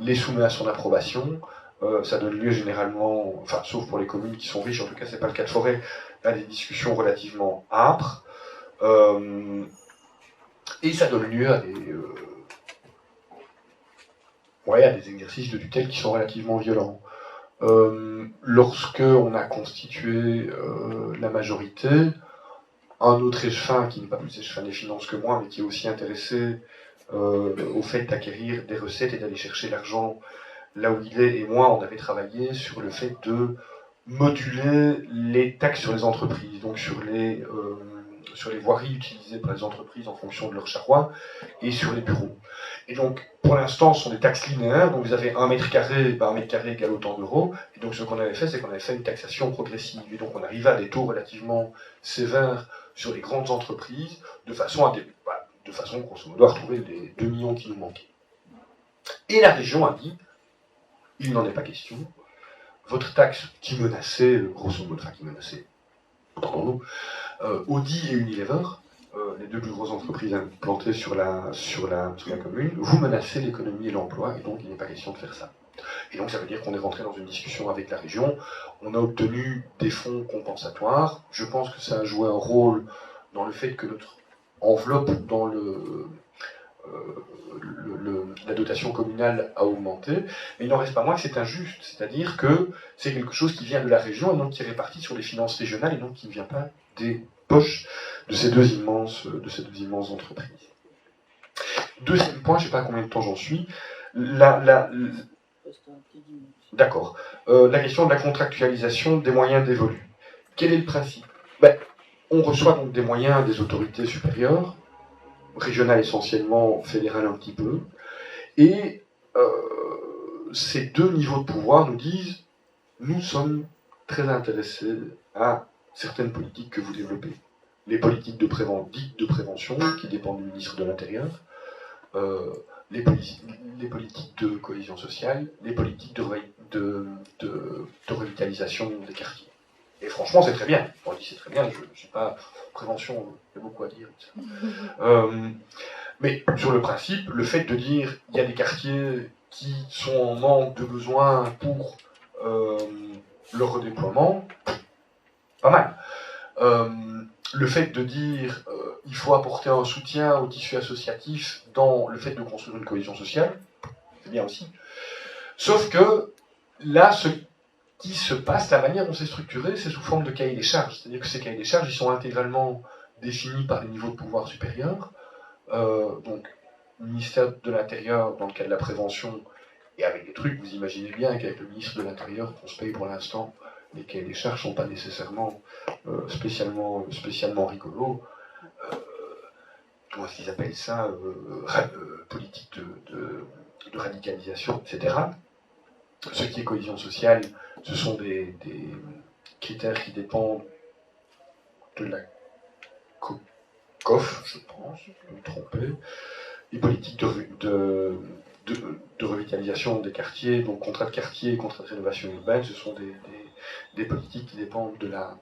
les soumet à son approbation. Ça donne lieu généralement, sauf pour les communes qui sont riches, en tout cas c'est pas le cas de Forêt, à des discussions relativement âpres. Et ça donne lieu à des exercices de tutelle qui sont relativement violents. Lorsque on a constitué la majorité, un autre échevin, qui n'est pas plus échevin des finances que moi, mais qui est aussi intéressé au fait d'acquérir des recettes et d'aller chercher l'argent là où il est, et moi, on avait travaillé sur le fait de moduler les taxes sur les entreprises, donc sur les voiries utilisées par les entreprises en fonction de leur charroi, et sur les bureaux. Et donc, pour l'instant, ce sont des taxes linéaires, donc vous avez 1 mètre carré, ben 1 mètre carré égale autant d'euros, et donc ce qu'on avait fait, c'est qu'on avait fait une taxation progressive, et donc on arrivait à des taux relativement sévères sur les grandes entreprises, de façon, grosso modo, à retrouver les 2 millions qui nous manquaient. Et la région a dit, il n'en est pas question, votre taxe qui menaçait, grosso modo, enfin qui menaçait, entendons-nous, Audi et Unilever, les deux plus grosses entreprises implantées sur la commune, vous menacez l'économie et l'emploi, et donc il n'est pas question de faire ça. Et donc ça veut dire qu'on est rentré dans une discussion avec la région, on a obtenu des fonds compensatoires, je pense que ça a joué un rôle dans le fait que notre enveloppe dans la dotation communale a augmenté, mais il n'en reste pas moins que c'est injuste, c'est-à-dire que c'est quelque chose qui vient de la région et donc qui est réparti sur les finances régionales et donc qui ne vient pas des poches de ces deux immenses entreprises. Deuxième point, je ne sais pas combien de temps j'en suis, d'accord, la question de la contractualisation des moyens dévolus. Quel est le principe? On reçoit donc des moyens des autorités supérieures, régionales essentiellement, fédérales un petit peu, et ces deux niveaux de pouvoir nous disent nous sommes très intéressés à certaines politiques que vous développez. Les politiques dites de prévention, qui dépendent du ministre de l'Intérieur, les politiques de cohésion sociale, les politiques de revitalisation des quartiers. Et franchement, c'est très bien. On dit c'est très bien, je ne suis pas prévention, il y a beaucoup à dire. Mais sur le principe, le fait de dire il y a des quartiers qui sont en manque de besoins pour leur redéploiement, pas mal. Le fait de dire il faut apporter un soutien au tissu associatif dans le fait de construire une cohésion sociale, c'est bien aussi. Sauf que là, ce qui se passe, la manière dont c'est structuré, c'est sous forme de cahier des charges. C'est-à-dire que ces cahiers des charges, ils sont intégralement définis par les niveaux de pouvoir supérieurs. Donc, ministère de l'Intérieur dans le cas de la prévention, et avec des trucs, vous imaginez bien qu'avec le ministre de l'Intérieur qu'on se paye pour l'instant, les cahiers des charges ne sont pas nécessairement spécialement rigolos. Comment est-ce qu'ils appellent ça politique de radicalisation, etc. Ce qui est cohésion sociale, ce sont des critères qui dépendent de la COF, je pense, je peux me tromper. Les politiques de revitalisation des quartiers, donc contrat de quartier et contrat de rénovation urbaine, ce sont des politiques qui dépendent de la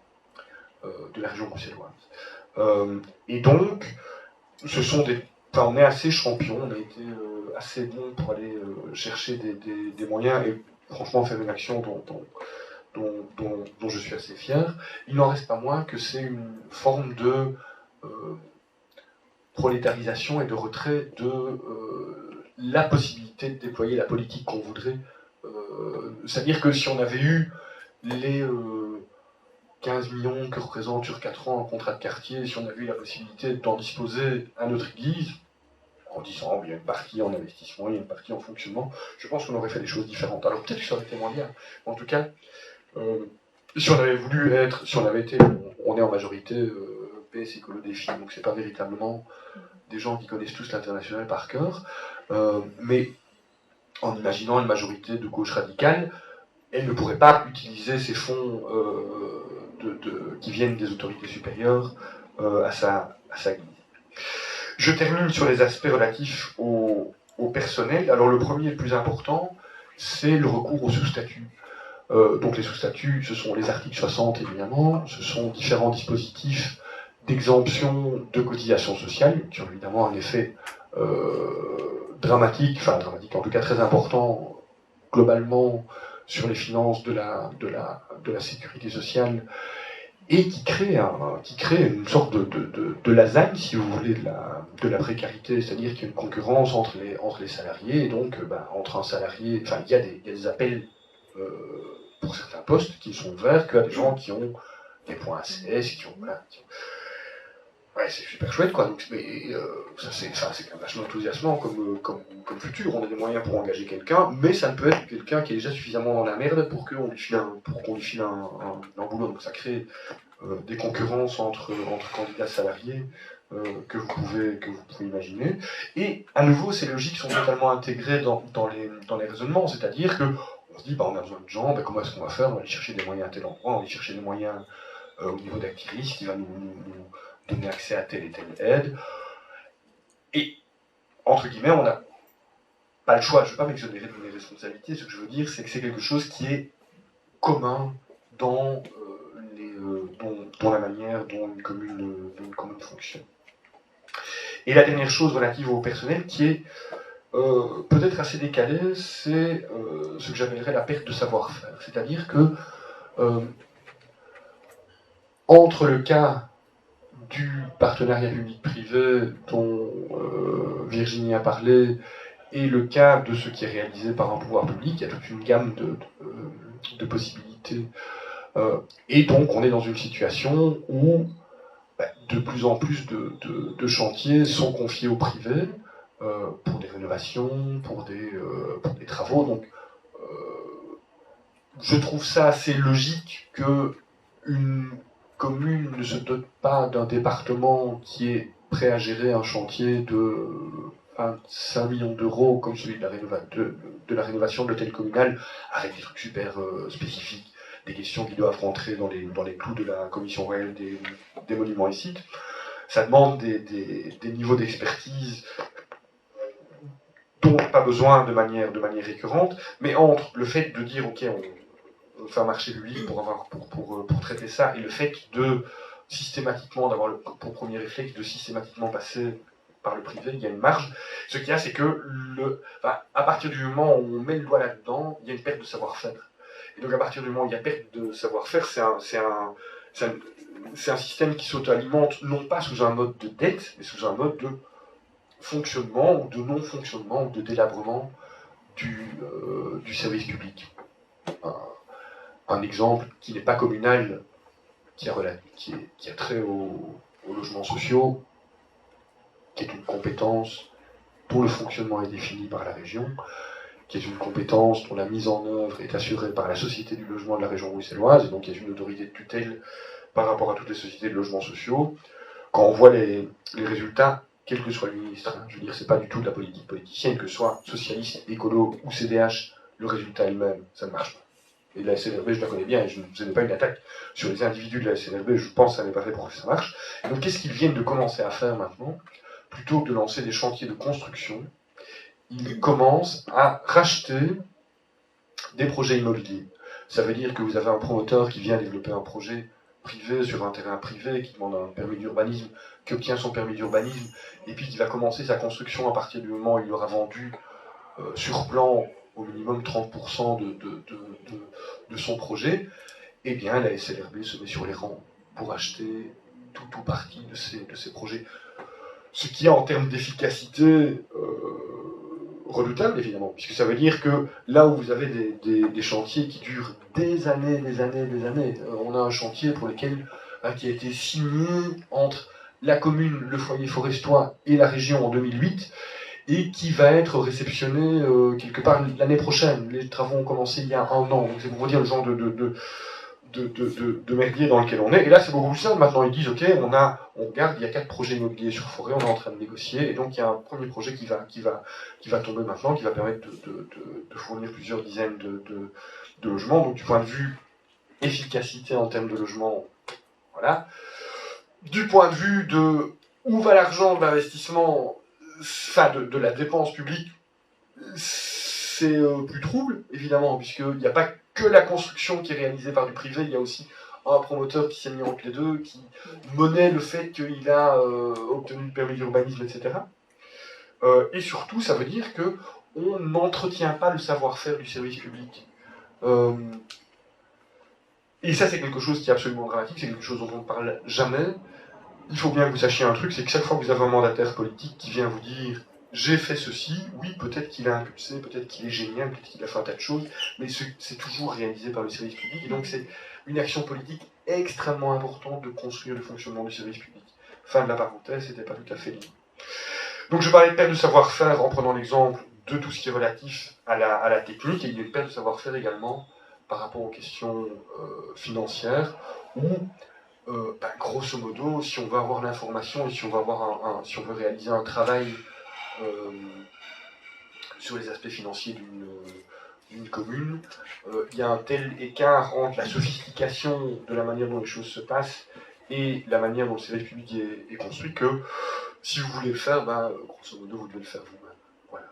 région bruxelloise. Et donc, ce sont on est assez champion, on a été assez bon pour aller chercher des moyens et franchement faire une action dont je suis assez fier. Il n'en reste pas moins que c'est une forme de prolétarisation et de retrait de la possibilité de déployer la politique qu'on voudrait. C'est-à-dire que si on avait eu les 15 millions que représente sur 4 ans un contrat de quartier, si on avait eu la possibilité d'en disposer à notre guise, en disant il y a une partie en investissement, il y a une partie en fonctionnement, je pense qu'on aurait fait des choses différentes. Alors peut-être que ça aurait été moins bien. En tout cas, si on avait voulu on est en majorité PS Écolo Défi, donc c'est pas véritablement des gens qui connaissent tous l'international par cœur, mais en imaginant une majorité de gauche radicale, elle ne pourrait pas utiliser ces fonds qui viennent des autorités supérieures à sa guise. Je termine sur les aspects relatifs au personnel. Alors le premier et le plus important, c'est le recours aux sous-statuts. Donc les sous-statuts, ce sont les articles 60 évidemment, ce sont différents dispositifs d'exemption de cotisations sociales, qui ont évidemment un effet dramatique, en tout cas très important globalement sur les finances de la sécurité sociale, et qui crée une sorte de lasagne, si vous voulez, de la précarité, c'est-à-dire qu'il y a une concurrence entre les salariés, et donc entre un salarié, il y a des appels pour certains postes qui sont ouverts qu'à des gens qui ont des points ACS, qui ont... Voilà, ouais, c'est super chouette, quoi. Donc, mais ça, c'est quand même vachement enthousiasmant comme futur. On a des moyens pour engager quelqu'un, mais ça ne peut être quelqu'un qui est déjà suffisamment dans la merde pour qu'on lui file un boulot. Donc ça crée des concurrences entre candidats salariés que vous pouvez imaginer. Et à nouveau, ces logiques sont totalement intégrées dans les raisonnements, c'est-à-dire que on se dit, on a besoin de gens, comment est-ce qu'on va faire? On va aller chercher des moyens à tel endroit, on va aller chercher des moyens au niveau d'activisme qui va nous donner accès à telle et telle aide. Et, entre guillemets, on n'a pas le choix. Je ne veux pas m'exonérer de mes responsabilités. Ce que je veux dire, c'est que c'est quelque chose qui est commun dans la manière dont une commune fonctionne. Et la dernière chose relative au personnel qui est peut-être assez décalée, c'est ce que j'appellerais la perte de savoir-faire. C'est-à-dire que entre le cas du partenariat public-privé dont Virginie a parlé et le cas de ce qui est réalisé par un pouvoir public, il y a toute une gamme de possibilités. Et donc on est dans une situation où de plus en plus de chantiers sont confiés au privé pour des rénovations, pour des travaux. Donc je trouve ça assez logique que une commune ne se dote pas d'un département qui est prêt à gérer un chantier de 25 millions d'euros comme celui de la rénovation de l'hôtel communal, avec des trucs super spécifiques, des questions qui doivent rentrer dans les clous de la commission royale des monuments et sites. Ça demande des niveaux d'expertise dont on n'a pas besoin de manière récurrente, mais entre le fait de dire ok, on fait un marché public pour traiter ça, et le fait de systématiquement, d'avoir pour premier réflexe de systématiquement passer par le privé, il y a une marge. Ce qu'il y a, c'est que à partir du moment où on met le doigt là-dedans, il y a une perte de savoir-faire. Et donc à partir du moment où il y a perte de savoir-faire, c'est un système qui s'auto-alimente, non pas sous un mode de dette, mais sous un mode de fonctionnement ou de non-fonctionnement ou de délabrement du service public. Un exemple qui n'est pas communal, qui a trait aux logements sociaux, qui est une compétence dont le fonctionnement est défini par la région, qui est une compétence dont la mise en œuvre est assurée par la Société du logement de la région bruxelloise, et donc il y a une autorité de tutelle par rapport à toutes les sociétés de logements sociaux. Quand on voit les résultats, quel que soit le ministre, je veux dire, c'est pas du tout de la politique politicienne, que ce soit socialiste, écolo ou CDH, le résultat est le même, ça ne marche pas. Et la SNRB, je la connais bien, et je ne faisais pas une attaque sur les individus de la SNRB, je pense que ça n'est pas fait pour que ça marche. Et donc qu'est-ce qu'ils viennent de commencer à faire maintenant? Plutôt que de lancer des chantiers de construction, ils commencent à racheter des projets immobiliers. Ça veut dire que vous avez un promoteur qui vient développer un projet privé sur un terrain privé, qui demande un permis d'urbanisme, qui obtient son permis d'urbanisme, et puis qui va commencer sa construction à partir du moment où il aura vendu sur plan au minimum 30% de son projet. Eh bien la SLRB se met sur les rangs pour acheter tout partie de ces projets. Ce qui est en termes d'efficacité redoutable, évidemment, puisque ça veut dire que là où vous avez des chantiers qui durent des années, on a un chantier pour lequel qui a été signé entre la commune, le foyer forestois et la région en 2008, et qui va être réceptionné quelque part l'année prochaine. Les travaux ont commencé il y a 1 an, donc c'est pour vous dire le genre de merdier dans lequel on est. Et là, c'est beaucoup plus simple. Maintenant, ils disent, ok, on regarde, il y a 4 projets immobiliers sur Forêt, on est en train de négocier, et donc il y a un premier projet qui va tomber maintenant, qui va permettre de fournir plusieurs dizaines de logements. Donc, du point de vue efficacité en termes de logement, voilà. Du point de vue de où va l'argent de l'investissement, de la dépense publique, c'est plus trouble, évidemment, puisqu'il n'y a pas que la construction qui est réalisée par du privé, il y a aussi un promoteur qui s'est mis entre les deux, qui monnaie le fait qu'il a obtenu le permis d'urbanisme, etc. Et surtout, ça veut dire qu'on n'entretient pas le savoir-faire du service public. Et ça, c'est quelque chose qui est absolument dramatique, c'est quelque chose dont on ne parle jamais. Il faut bien que vous sachiez un truc, c'est que chaque fois que vous avez un mandataire politique qui vient vous dire j'ai fait ceci, oui, peut-être qu'il a impulsé, peut-être qu'il est génial, peut-être qu'il a fait un tas de choses, mais c'est toujours réalisé par le service public, et donc c'est une action politique extrêmement importante de construire le fonctionnement du service public. Fin de la parenthèse, c'était pas tout à fait libre. Donc je parlais de perte de savoir-faire en prenant l'exemple de tout ce qui est relatif à la technique, et il y a une perte de savoir-faire également par rapport aux questions financières, où, grosso modo, si on veut avoir l'information et si on veut, si on veut réaliser un travail sur les aspects financiers d'une commune, il y a un tel écart entre la sophistication de la manière dont les choses se passent et la manière dont le service public est construit que si vous voulez le faire, grosso modo, vous devez le faire vous-même. Voilà.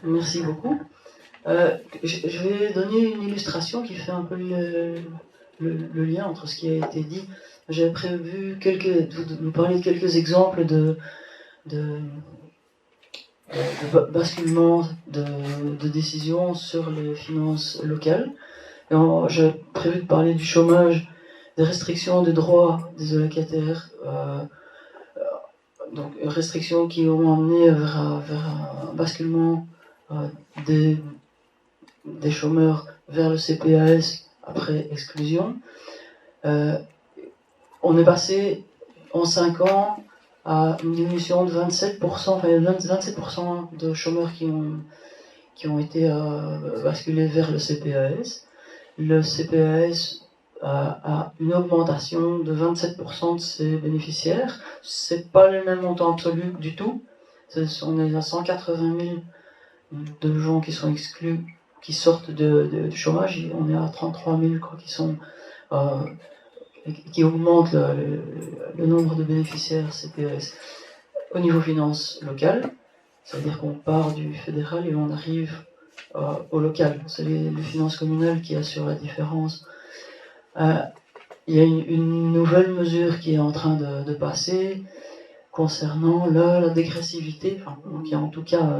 Merci beaucoup. Je vais donner une illustration qui fait un peu le lien entre ce qui a été dit. J'avais prévu de vous parler de quelques exemples de basculement de décisions sur les finances locales. J'ai prévu de parler du chômage, des restrictions des droits des allocataires, donc restrictions qui ont amené vers un basculement des chômeurs vers le CPAS après exclusion. On est passé en 5 ans à une diminution de 27%, enfin 27% de chômeurs qui ont été basculés vers le CPAS. Le CPAS a une augmentation de 27% de ses bénéficiaires. C'est pas le même montant absolu du tout. On est à 180 000 de gens qui sont exclus, qui sortent du chômage. On est à 33 000, je crois, qui augmentent le nombre de bénéficiaires CPAS. Au niveau finance locale, c'est-à-dire qu'on part du fédéral et on arrive au local. C'est les finances communales qui assurent la différence. Il y a une nouvelle mesure qui est en train de passer concernant la dégressivité,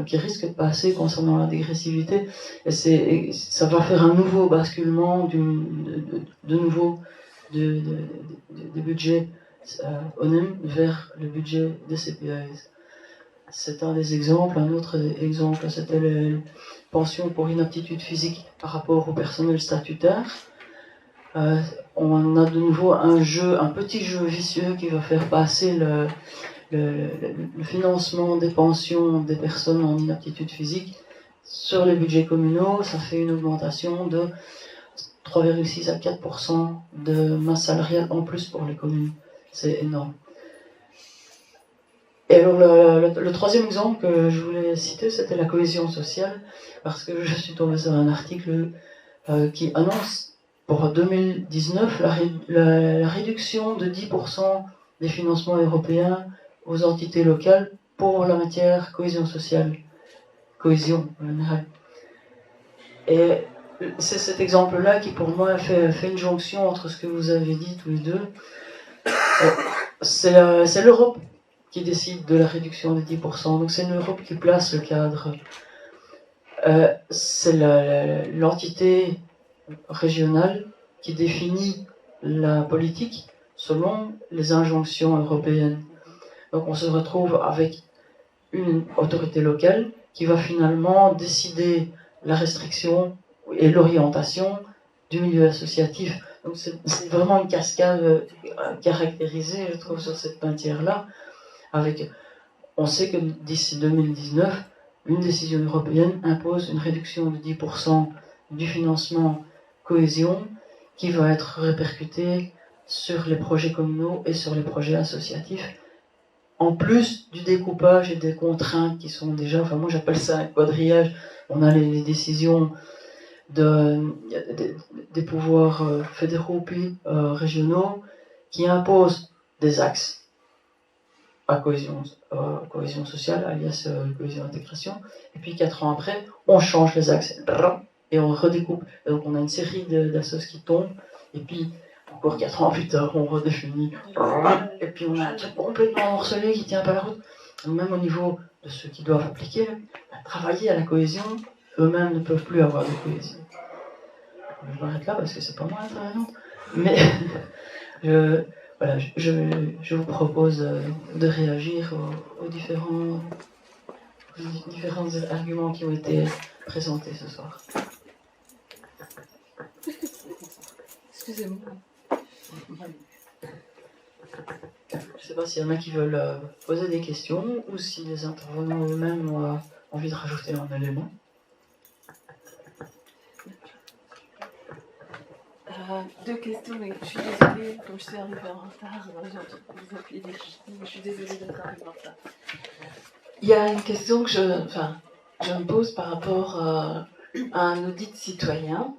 qui risque de passer concernant la dégressivité, et ça va faire un nouveau basculement des budgets ONEM vers le budget des CPAS. C'est un des exemples. Un autre exemple, c'était les pensions pour inaptitude physique par rapport au personnel statutaire. On a de nouveau un petit jeu vicieux qui va faire passer le financement des pensions des personnes en inaptitude physique sur les budgets communaux. Ça fait une augmentation de 3,6 à 4% de masse salariale en plus pour les communes. C'est énorme. Et alors le troisième exemple que je voulais citer, c'était la cohésion sociale, parce que je suis tombé sur un article qui annonce pour 2019 la réduction de 10% des financements européens aux entités locales pour la matière cohésion sociale, cohésion en général. Et c'est cet exemple-là qui pour moi fait une jonction entre ce que vous avez dit tous les deux. C'est l'Europe qui décide de la réduction des 10%, donc c'est l'Europe qui place le cadre. C'est l'entité régionale qui définit la politique selon les injonctions européennes. Donc on se retrouve avec une autorité locale qui va finalement décider la restriction et l'orientation du milieu associatif. Donc c'est vraiment une cascade caractérisée, je trouve, sur cette matière-là. On sait que d'ici 2019, une décision européenne impose une réduction de 10% du financement cohésion qui va être répercutée sur les projets communaux et sur les projets associatifs, en plus du découpage et des contraintes qui sont déjà, moi j'appelle ça un quadrillage. On a les décisions des pouvoirs fédéraux puis régionaux qui imposent des axes à cohésion sociale, alias cohésion intégration, et puis 4 ans après, on change les axes et on redécoupe. Et donc on a une série d'assos qui tombent, et puis encore 4 ans plus tard, on redéfinit, et puis on a un truc complètement morcelé qui tient pas la route. Même au niveau de ceux qui doivent appliquer, travailler à la cohésion, eux-mêmes ne peuvent plus avoir de cohésion. Je m'arrête là parce que c'est pas moi l'intervenant, mais voilà, je vous propose de réagir aux différents arguments qui ont été présentés ce soir. Excusez-moi. Je ne sais pas s'il y en a qui veulent poser des questions ou si les intervenants eux-mêmes ont envie de rajouter un élément. Deux questions, mais je suis désolée, comme je suis arrivée en retard, j'ai entendu vous appeler des questions, je suis désolée d'être arrivée en retard. Il y a une question que je me pose par rapport à un audit citoyen.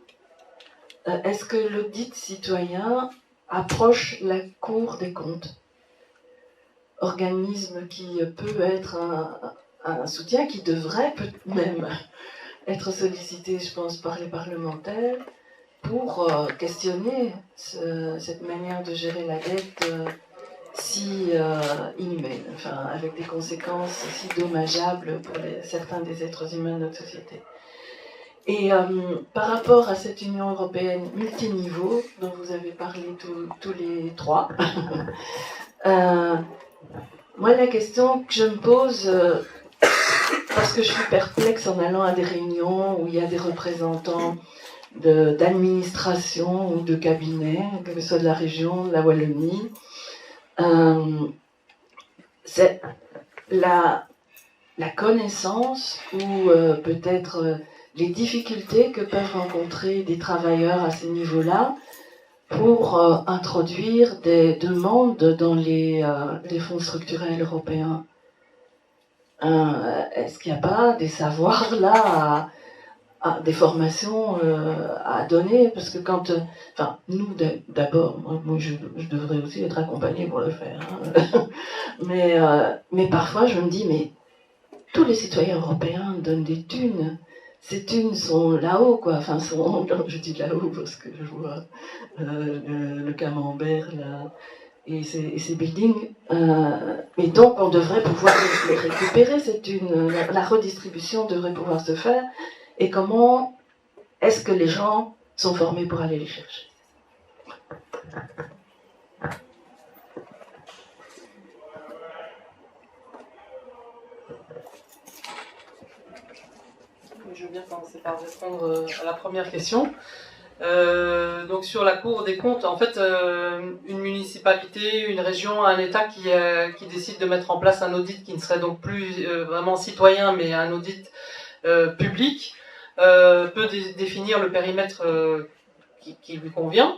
Est-ce que l'audit citoyen approche la Cour des comptes, organisme qui peut être un soutien, qui devrait même être sollicité, je pense, par les parlementaires pour questionner cette manière de gérer la dette si inhumaine, enfin, avec des conséquences si dommageables pour certains des êtres humains de notre société. Et par rapport à cette Union européenne multiniveau dont vous avez parlé tous les trois, moi la question que je me pose, parce que je suis perplexe en allant à des réunions où il y a des représentants d'administration ou de cabinet, que ce soit de la région, de la Wallonie, c'est la connaissance ou peut-être les difficultés que peuvent rencontrer des travailleurs à ce niveau-là pour introduire des demandes dans les fonds structurels européens. Est-ce qu'il n'y a pas des savoirs là, des formations à donner? Parce que quand... nous, d'abord, moi je devrais aussi être accompagnée pour le faire. Hein. mais parfois, je me dis, mais tous les citoyens européens donnent des thunes. Ces thunes sont là-haut, quoi. Enfin, je dis là-haut parce que je vois le camembert, là, et ces buildings. Et donc, on devrait pouvoir les récupérer, ces thunes. La redistribution devrait pouvoir se faire. Et comment est-ce que les gens sont formés pour aller les chercher? Je veux bien commencer par répondre à la première question. Donc sur la Cour des comptes, en fait, une municipalité, une région, un État qui décide de mettre en place un audit qui ne serait donc plus vraiment citoyen, mais un audit public, peut définir le périmètre qui lui convient,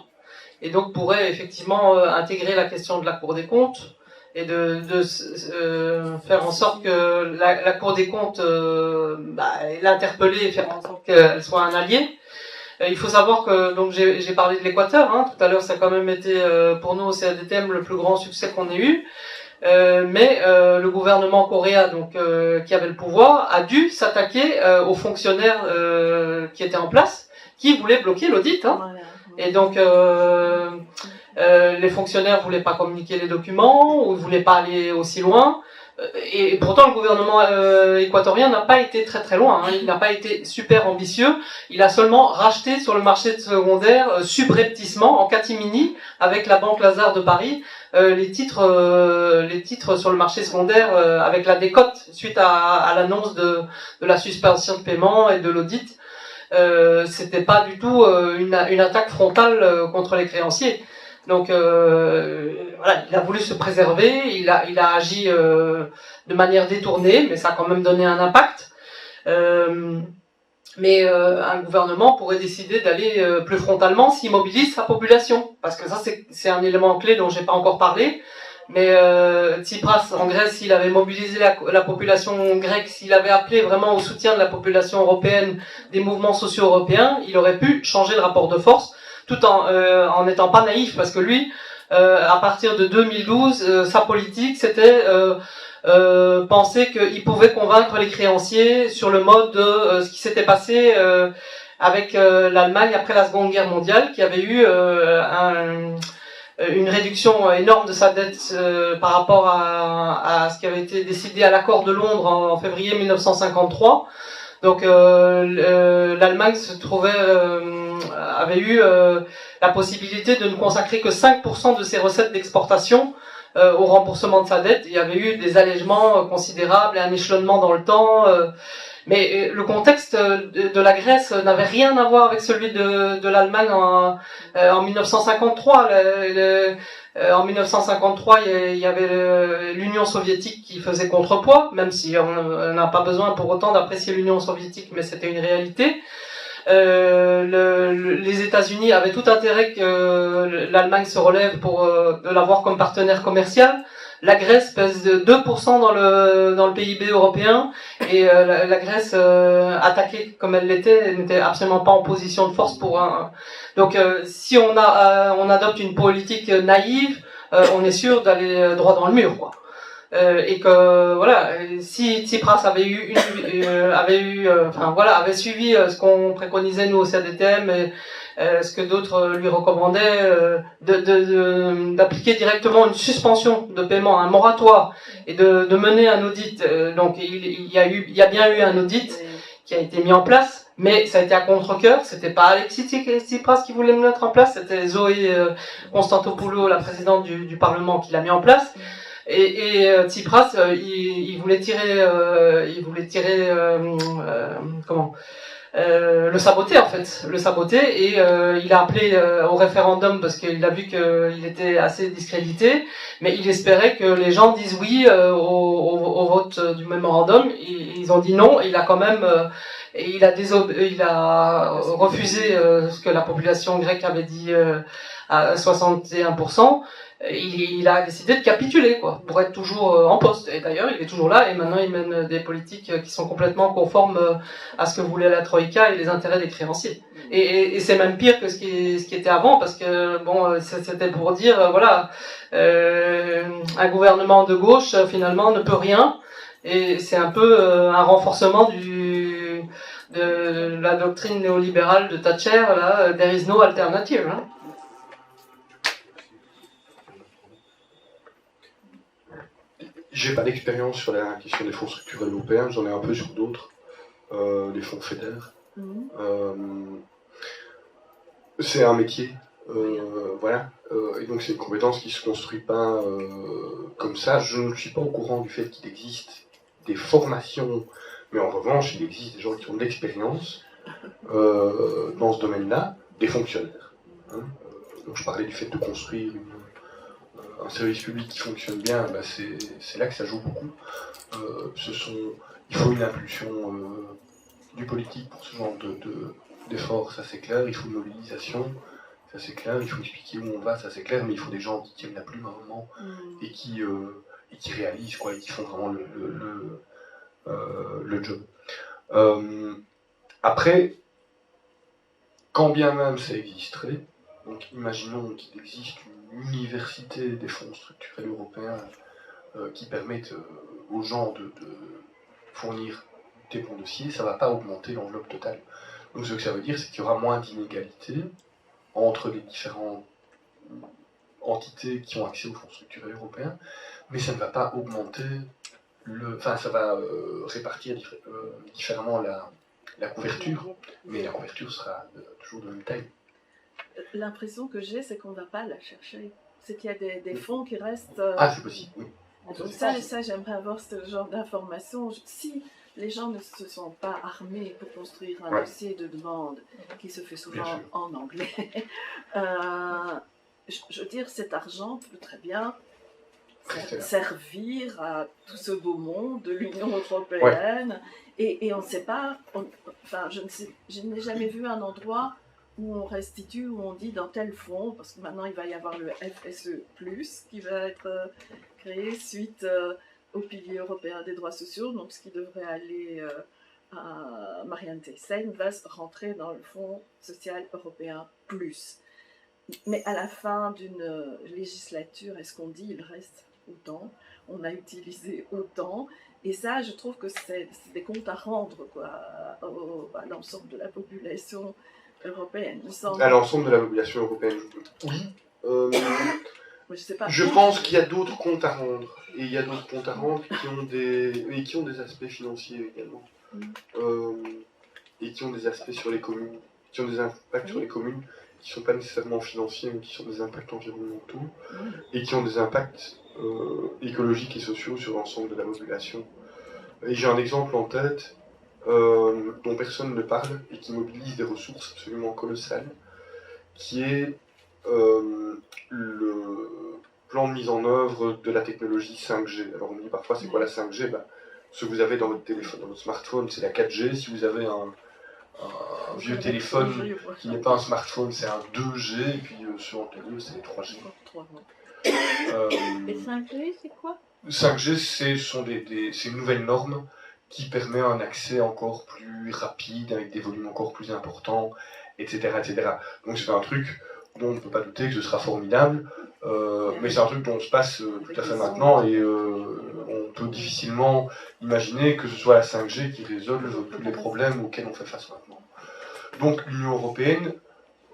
et donc pourrait effectivement intégrer la question de la Cour des comptes, et de faire en sorte que la Cour des comptes l'interpeller et faire en sorte qu'elle soit un allié. Il faut savoir que donc j'ai parlé de l'Équateur, hein, tout à l'heure, ça a quand même été pour nous au CADTM le plus grand succès qu'on ait eu. Mais le gouvernement coréen, donc qui avait le pouvoir, a dû s'attaquer aux fonctionnaires qui étaient en place, qui voulaient bloquer l'audit. Hein. Et donc les fonctionnaires voulaient pas communiquer les documents, ou voulaient pas aller aussi loin. Et pourtant, le gouvernement équatorien n'a pas été très très loin. Hein. Il n'a pas été super ambitieux. Il a seulement racheté sur le marché secondaire subrepticement, en catimini, avec la Banque Lazare de Paris, les titres sur le marché secondaire avec la décote suite à l'annonce de la suspension de paiement et de l'audit. C'était pas du tout une attaque frontale contre les créanciers. Donc voilà, il a voulu se préserver, il a agi de manière détournée, mais ça a quand même donné un impact. Mais un gouvernement pourrait décider d'aller plus frontalement s'il mobilise sa population, parce que ça c'est un élément clé dont j'ai pas encore parlé. Mais Tsipras en Grèce, s'il avait mobilisé la population grecque, s'il avait appelé vraiment au soutien de la population européenne, des mouvements sociaux européens, il aurait pu changer le rapport de force, tout en n'étant pas naïf, parce que lui, à partir de 2012, sa politique, c'était penser qu'il pouvait convaincre les créanciers sur le mode de ce qui s'était passé avec l'Allemagne après la Seconde Guerre mondiale, qui avait eu une réduction énorme de sa dette par rapport à ce qui avait été décidé à l'accord de Londres en février 1953. Donc l'Allemagne avait eu la possibilité de ne consacrer que 5% de ses recettes d'exportation au remboursement de sa dette. Il y avait eu des allègements considérables et un échelonnement dans le temps. Mais le contexte de la Grèce n'avait rien à voir avec celui de l'Allemagne en 1953. En 1953, il y avait l'Union soviétique qui faisait contrepoids, même si on n'a pas besoin pour autant d'apprécier l'Union soviétique, mais c'était une réalité. Les États-Unis avaient tout intérêt que l'Allemagne se relève pour de l'avoir comme partenaire commercial. La Grèce pèse de 2% dans le PIB européen et la Grèce, attaquée comme elle l'était, n'était absolument pas en position de force pour un. Donc, si on adopte une politique naïve, on est sûr d'aller droit dans le mur, quoi. Et que voilà, si Tsipras avait avait suivi ce qu'on préconisait nous au CDTM et ce que d'autres lui recommandaient, d'appliquer directement une suspension de paiement, un moratoire, et de mener un audit. Donc il y a bien eu un audit qui a été mis en place, mais ça a été à contre-cœur. C'était pas Alexis Tsipras qui voulait le mettre en place, c'était Zoé Constantopoulou, la présidente du Parlement, qui l'a mis en place. Et Tsipras, il voulait tirer le saboter en fait, et il a appelé au référendum parce qu'il a vu qu'il était assez discrédité, mais il espérait que les gens disent oui au vote du mémorandum. Ils ont dit non, et il a quand même il a refusé ce que la population grecque avait dit à 61%. Il a décidé de capituler, quoi, pour être toujours en poste. Et d'ailleurs, il est toujours là, et maintenant il mène des politiques qui sont complètement conformes à ce que voulait la Troïka et les intérêts des créanciers. Et c'est même pire que ce qui était avant, parce que bon, c'était pour dire, voilà, un gouvernement de gauche finalement ne peut rien, et c'est un peu un renforcement de la doctrine néolibérale de Thatcher, là, there is no alternative. Hein. J'ai pas d'expérience sur la question des fonds structurels européens, j'en ai un peu sur d'autres, les fonds FEDER. C'est un métier, voilà, et donc c'est une compétence qui se construit pas comme ça. Je ne suis pas au courant du fait qu'il existe des formations, mais en revanche, il existe des gens qui ont de l'expérience dans ce domaine-là, des fonctionnaires. Hein. Donc je parlais du fait de construire un service public qui fonctionne bien, bah c'est là que ça joue beaucoup. Il faut une impulsion du politique pour ce genre d'efforts, ça c'est clair. Il faut une mobilisation, ça c'est clair. Il faut expliquer où on va, ça c'est clair. Mais il faut des gens qui tiennent la plume à un moment et qui réalisent, quoi, et qui font vraiment le job. Après, quand bien même ça existerait, donc imaginons qu'il existe une université des fonds structurels européens qui permettent aux gens de fournir des bons dossiers, ça ne va pas augmenter l'enveloppe totale. Donc ce que ça veut dire, c'est qu'il y aura moins d'inégalités entre les différentes entités qui ont accès aux fonds structurels européens, mais ça ne va pas augmenter ça va répartir différemment la couverture, mais la couverture sera toujours de la même taille. L'impression que j'ai, c'est qu'on ne va pas la chercher. C'est qu'il y a des fonds qui restent... Ah, c'est possible, oui. Donc ça, j'aimerais avoir ce genre d'informations. Si les gens ne se sont pas armés pour construire un dossier de demande, qui se fait souvent en anglais, je veux dire, cet argent peut très bien servir à tout ce beau monde de l'Union européenne. Et on ne sait pas... je n'ai jamais vu un endroit où on restitue, où on dit dans tel fonds, parce que maintenant il va y avoir le FSE+, qui va être créé suite au pilier européen des droits sociaux, donc ce qui devrait aller à Marianne Thyssen, va rentrer dans le Fonds social européen plus. Mais à la fin d'une législature, est-ce qu'on dit il reste autant, on a utilisé autant, et ça je trouve que c'est des comptes à rendre, quoi, à l'ensemble de la population européenne. À l'ensemble de la population européenne, oui. Je pense qu'il y a d'autres comptes à rendre, et il y a d'autres comptes à rendre qui ont des aspects financiers également, et qui ont des aspects sur les communes, qui ont des impacts sur les communes, qui ne sont pas nécessairement financiers, mais qui sont des impacts environnementaux, et qui ont des impacts écologiques et sociaux sur l'ensemble de la population. Et j'ai un exemple en tête dont personne ne parle et qui mobilise des ressources absolument colossales, qui est le plan de mise en œuvre de la technologie 5G. Alors on me dit parfois c'est quoi la 5G? Ce que vous avez dans votre téléphone, dans votre smartphone, c'est la 4G. Si vous avez un vieux téléphone qui n'est pas un smartphone, c'est un 2G, et puis ceux antérieurs, c'est les 3G. Et 5G, c'est quoi? 5G, c'est une nouvelle norme qui permet un accès encore plus rapide, avec des volumes encore plus importants, etc. etc. Donc c'est un truc dont on ne peut pas douter que ce sera formidable, mais c'est un truc dont on se passe tout à fait maintenant, et on peut difficilement imaginer que ce soit la 5G qui résolve tous les problèmes auxquels on fait face maintenant. Donc l'Union européenne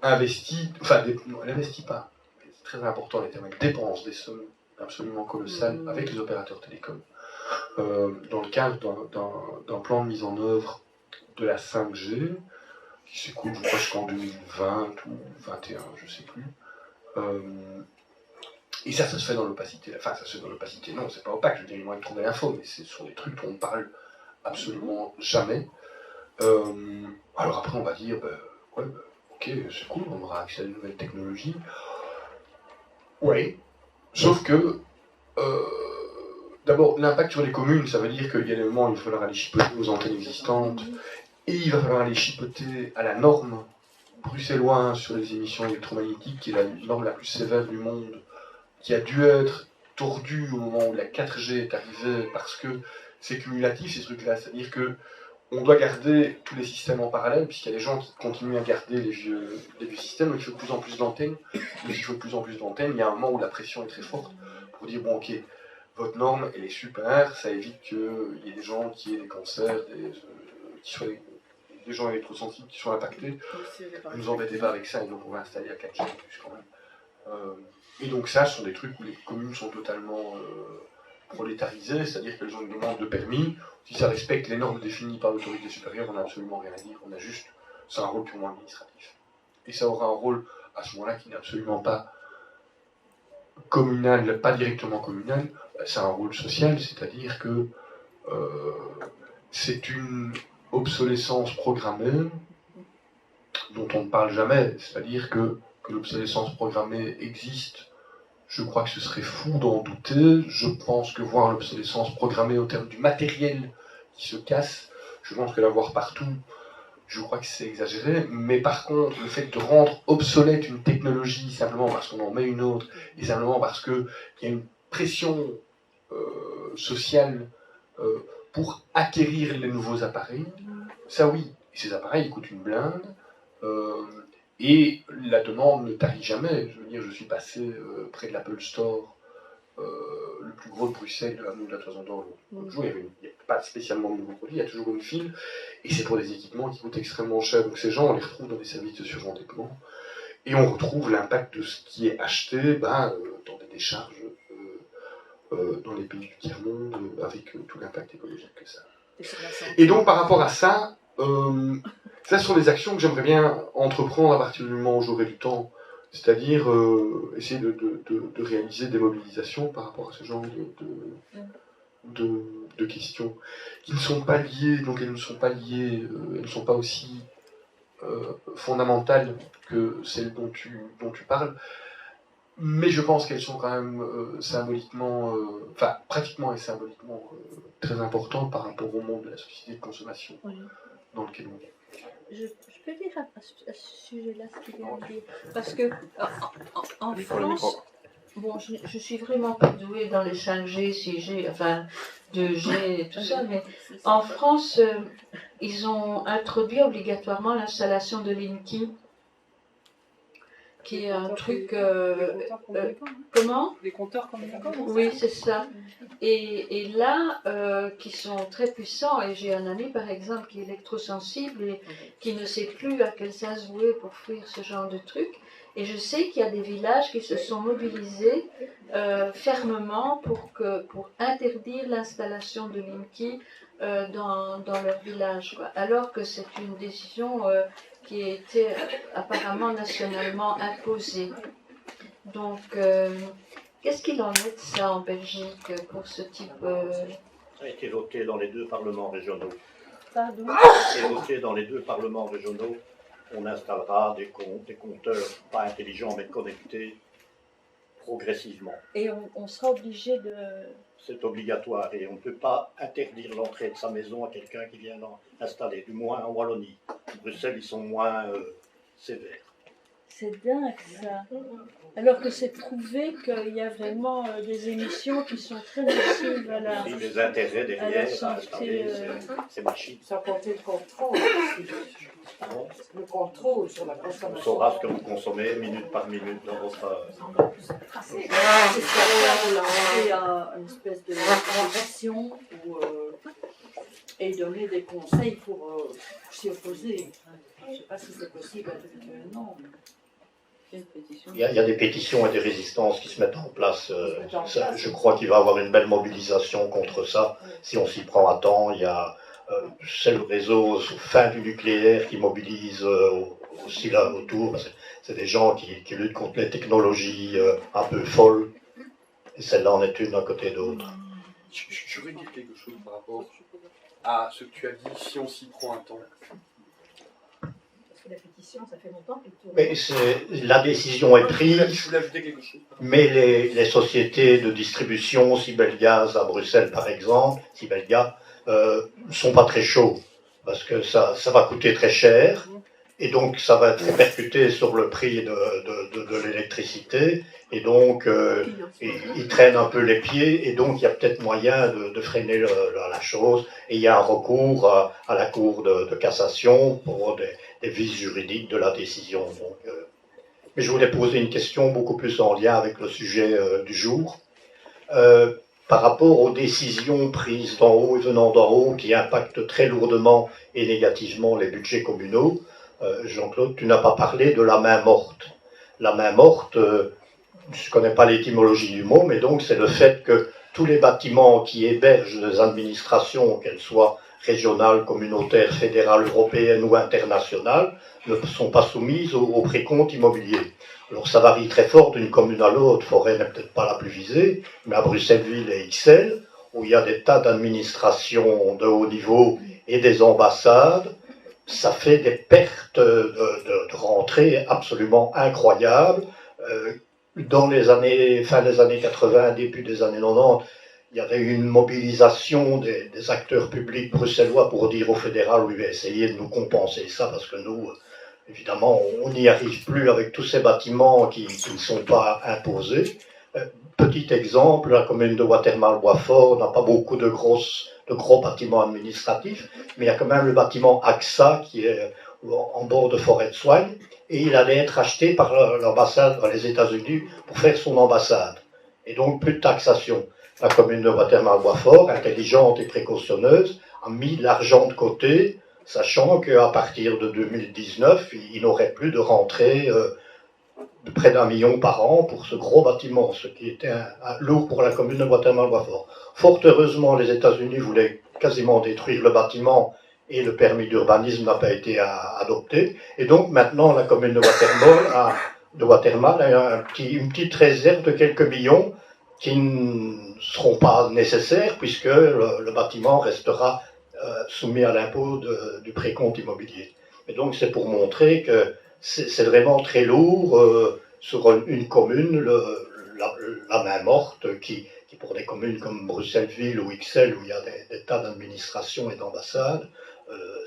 investit, enfin non, elle n'investit pas, c'est très important les termes, elle dépense des sommes absolument colossales avec les opérateurs télécoms dans le cadre d'un plan de mise en œuvre de la 5G qui s'écoule, je crois, jusqu'en 2020 ou 2021, je ne sais plus. Et ça se fait dans l'opacité. Enfin, ça se fait dans l'opacité, non, c'est pas opaque, je veux dire, il y a moyen de trouver l'info, mais ce sont des trucs dont on parle absolument jamais. Alors après, on va dire, ouais, ok, c'est cool, on aura accès à de nouvelles technologies. Oui, sauf que, d'abord, l'impact sur les communes, ça veut dire qu'il y a des moments où il va falloir aller chipoter aux antennes existantes, et il va falloir aller chipoter à la norme bruxelloise sur les émissions électromagnétiques, qui est la norme la plus sévère du monde, qui a dû être tordue au moment où la 4G est arrivée, parce que c'est cumulatif ces trucs-là, c'est-à-dire que on doit garder tous les systèmes en parallèle, puisqu'il y a des gens qui continuent à garder les vieux systèmes, donc il faut de plus en plus d'antennes. Mais s'il faut de plus en plus d'antennes, il y a un moment où la pression est très forte pour dire, bon ok, votre norme, elle est super, ça évite qu'il y ait des gens qui aient des cancers, qui soient des gens électrosensibles qui soient impactés. Ne nous embêtez pas avec ça, et donc on va installer à 4G en plus quand même. Et donc ça, ce sont des trucs où les communes sont totalement prolétarisées, c'est-à-dire qu'elles ont une demande de permis. Si ça respecte les normes définies par l'autorité supérieure, on n'a absolument rien à dire, on a juste, c'est un rôle purement administratif. Et ça aura un rôle à ce moment-là qui n'est absolument pas communal, pas directement communal, c'est un rôle social, c'est-à-dire que c'est une obsolescence programmée dont on ne parle jamais, c'est-à-dire que l'obsolescence programmée existe. Je crois que ce serait fou d'en douter. Je pense que voir l'obsolescence programmée au terme du matériel qui se casse, je pense que la voir partout, je crois que c'est exagéré. Mais par contre, le fait de rendre obsolète une technologie simplement parce qu'on en met une autre, et simplement parce qu'il y a une pression sociale pour acquérir les nouveaux appareils, ça oui. Et ces appareils, ils coûtent une blinde. Et la demande ne tarit jamais. Je veux dire, je suis passé près de l'Apple Store, le plus gros de Bruxelles, de l'avenue de la Toison d'Or. Il n'y a pas spécialement de nouveaux produits, il y a toujours une file, et c'est pour des équipements qui coûtent extrêmement cher. Donc ces gens, on les retrouve dans des services de surendettement, et on retrouve l'impact de ce qui est acheté dans des décharges dans les pays du tiers-monde, avec tout l'impact écologique que ça a. Et donc par rapport à ça, ça sont des actions que j'aimerais bien entreprendre à partir du moment où j'aurai du temps, c'est-à-dire essayer de réaliser des mobilisations par rapport à ce genre de questions qui ne sont pas liées, donc elles ne sont pas liées, elles ne sont pas aussi fondamentales que celles dont tu parles, mais je pense qu'elles sont quand même symboliquement, enfin pratiquement et symboliquement très importantes par rapport au monde de la société de consommation dans lequel on vit. Je peux dire à ce sujet-là ce qu'il vient de dire. Parce que en France, bon, je suis vraiment pas douée dans les 5G, 6G, enfin 2G et tout ça, mais en France, ils ont introduit obligatoirement l'installation de Linky, qui est un truc... comment ? Les compteurs communicants. Oui, c'est ça. Et là, qui sont très puissants, et j'ai un ami par exemple qui est électrosensible et qui ne sait plus à quel sens jouer pour fuir ce genre de truc. Et je sais qu'il y a des villages qui se sont mobilisés fermement pour interdire l'installation de Linky dans leur village, quoi. Alors que c'est une décision qui a été apparemment nationalement imposé. Donc, qu'est-ce qu'il en est de ça en Belgique pour ce type... Ça a été voté dans les 2 parlements régionaux. Pardon? Ça a été voté dans les 2 parlements régionaux. On installera des compteurs, pas intelligents mais connectés, progressivement. Et on sera obligé de... C'est obligatoire et on ne peut pas interdire l'entrée de sa maison à quelqu'un qui vient l'installer, du moins en Wallonie. À Bruxelles, ils sont moins sévères. C'est dingue ça. Alors que c'est prouvé qu'il y a vraiment des émissions qui sont très nocives à la... Et les intérêts à la derrière à santé, installer ces machines. Ça compter le contrôle aussi. Le contrôle sur la On consommation. saura ce que vous consommez minute par minute dans votre... C'est une espèce de convention et donner des conseils pour s'y opposer. Je ne sais pas si c'est possible actuellement. Il y a des pétitions et des résistances qui se mettent en place. Je crois qu'il va y avoir une belle mobilisation contre ça. Si on s'y prend à temps, il y a c'est le réseau fin du nucléaire qui mobilise aussi là autour. C'est des gens qui luttent contre les technologies un peu folles. Et celle-là en est une d'un côté d'autre. Je veux dire quelque chose par rapport à ce que tu as dit, si on s'y prend un temps. Parce que la pétition, ça fait longtemps qu'elle tourne. Mais la décision est prise, Je voulais ajouter quelque chose. mais les sociétés de distribution, Sibelgaz à Bruxelles par exemple, Sibelga, sont pas très chauds, parce que ça va coûter très cher, et donc ça va être répercuté sur le prix de l'électricité, et donc ils traînent un peu les pieds, et donc il y a peut-être moyen de freiner la chose, et il y a un recours à la Cour de cassation pour des vices juridiques de la décision. Donc, mais je voulais poser une question beaucoup plus en lien avec le sujet du jour. Par rapport aux décisions prises d'en haut et venant d'en haut qui impactent très lourdement et négativement les budgets communaux, Jean-Claude, tu n'as pas parlé de la main morte. La main morte, je ne connais pas l'étymologie du mot, mais donc c'est le fait que tous les bâtiments qui hébergent des administrations, qu'elles soient régionales, communautaires, fédérales, européennes ou internationales, ne sont pas soumises au précompte immobilier. Alors ça varie très fort d'une commune à l'autre. Forêt n'est peut-être pas la plus visée, mais à Bruxelles-Ville et Ixelles, où il y a des tas d'administrations de haut niveau et des ambassades, ça fait des pertes de rentrées absolument incroyables. Dans les années, fin des années 80, début des années 90, il y avait une mobilisation des acteurs publics bruxellois pour dire au fédéral, oui, essayez de nous compenser ça, parce que nous, évidemment, on n'y arrive plus avec tous ces bâtiments qui ne sont pas imposés. Petit exemple, la commune de Watermal-Boisfort n'a pas beaucoup de gros bâtiments administratifs, mais il y a quand même le bâtiment AXA qui est en bord de forêt de soigne, et il allait être acheté par l'ambassade, les États-Unis, pour faire son ambassade. Et donc plus de taxation. La commune de Watermal-Boisfort, intelligente et précautionneuse, a mis l'argent de côté, sachant qu'à partir de 2019, il n'aurait plus de rentrée de près d'1 million par an pour ce gros bâtiment, ce qui était lourd pour la commune de Watermal-Boisfort. Fort heureusement, les États-Unis voulaient quasiment détruire le bâtiment et le permis d'urbanisme n'a pas été adopté. Et donc maintenant, la commune de Watermal a une petite réserve de quelques millions qui ne seront pas nécessaires puisque le bâtiment restera soumis à l'impôt du précompte immobilier. Et donc c'est pour montrer que c'est vraiment très lourd sur une commune, la main morte, qui pour des communes comme Bruxelles-Ville ou Ixelles, où il y a des tas d'administrations et d'ambassades,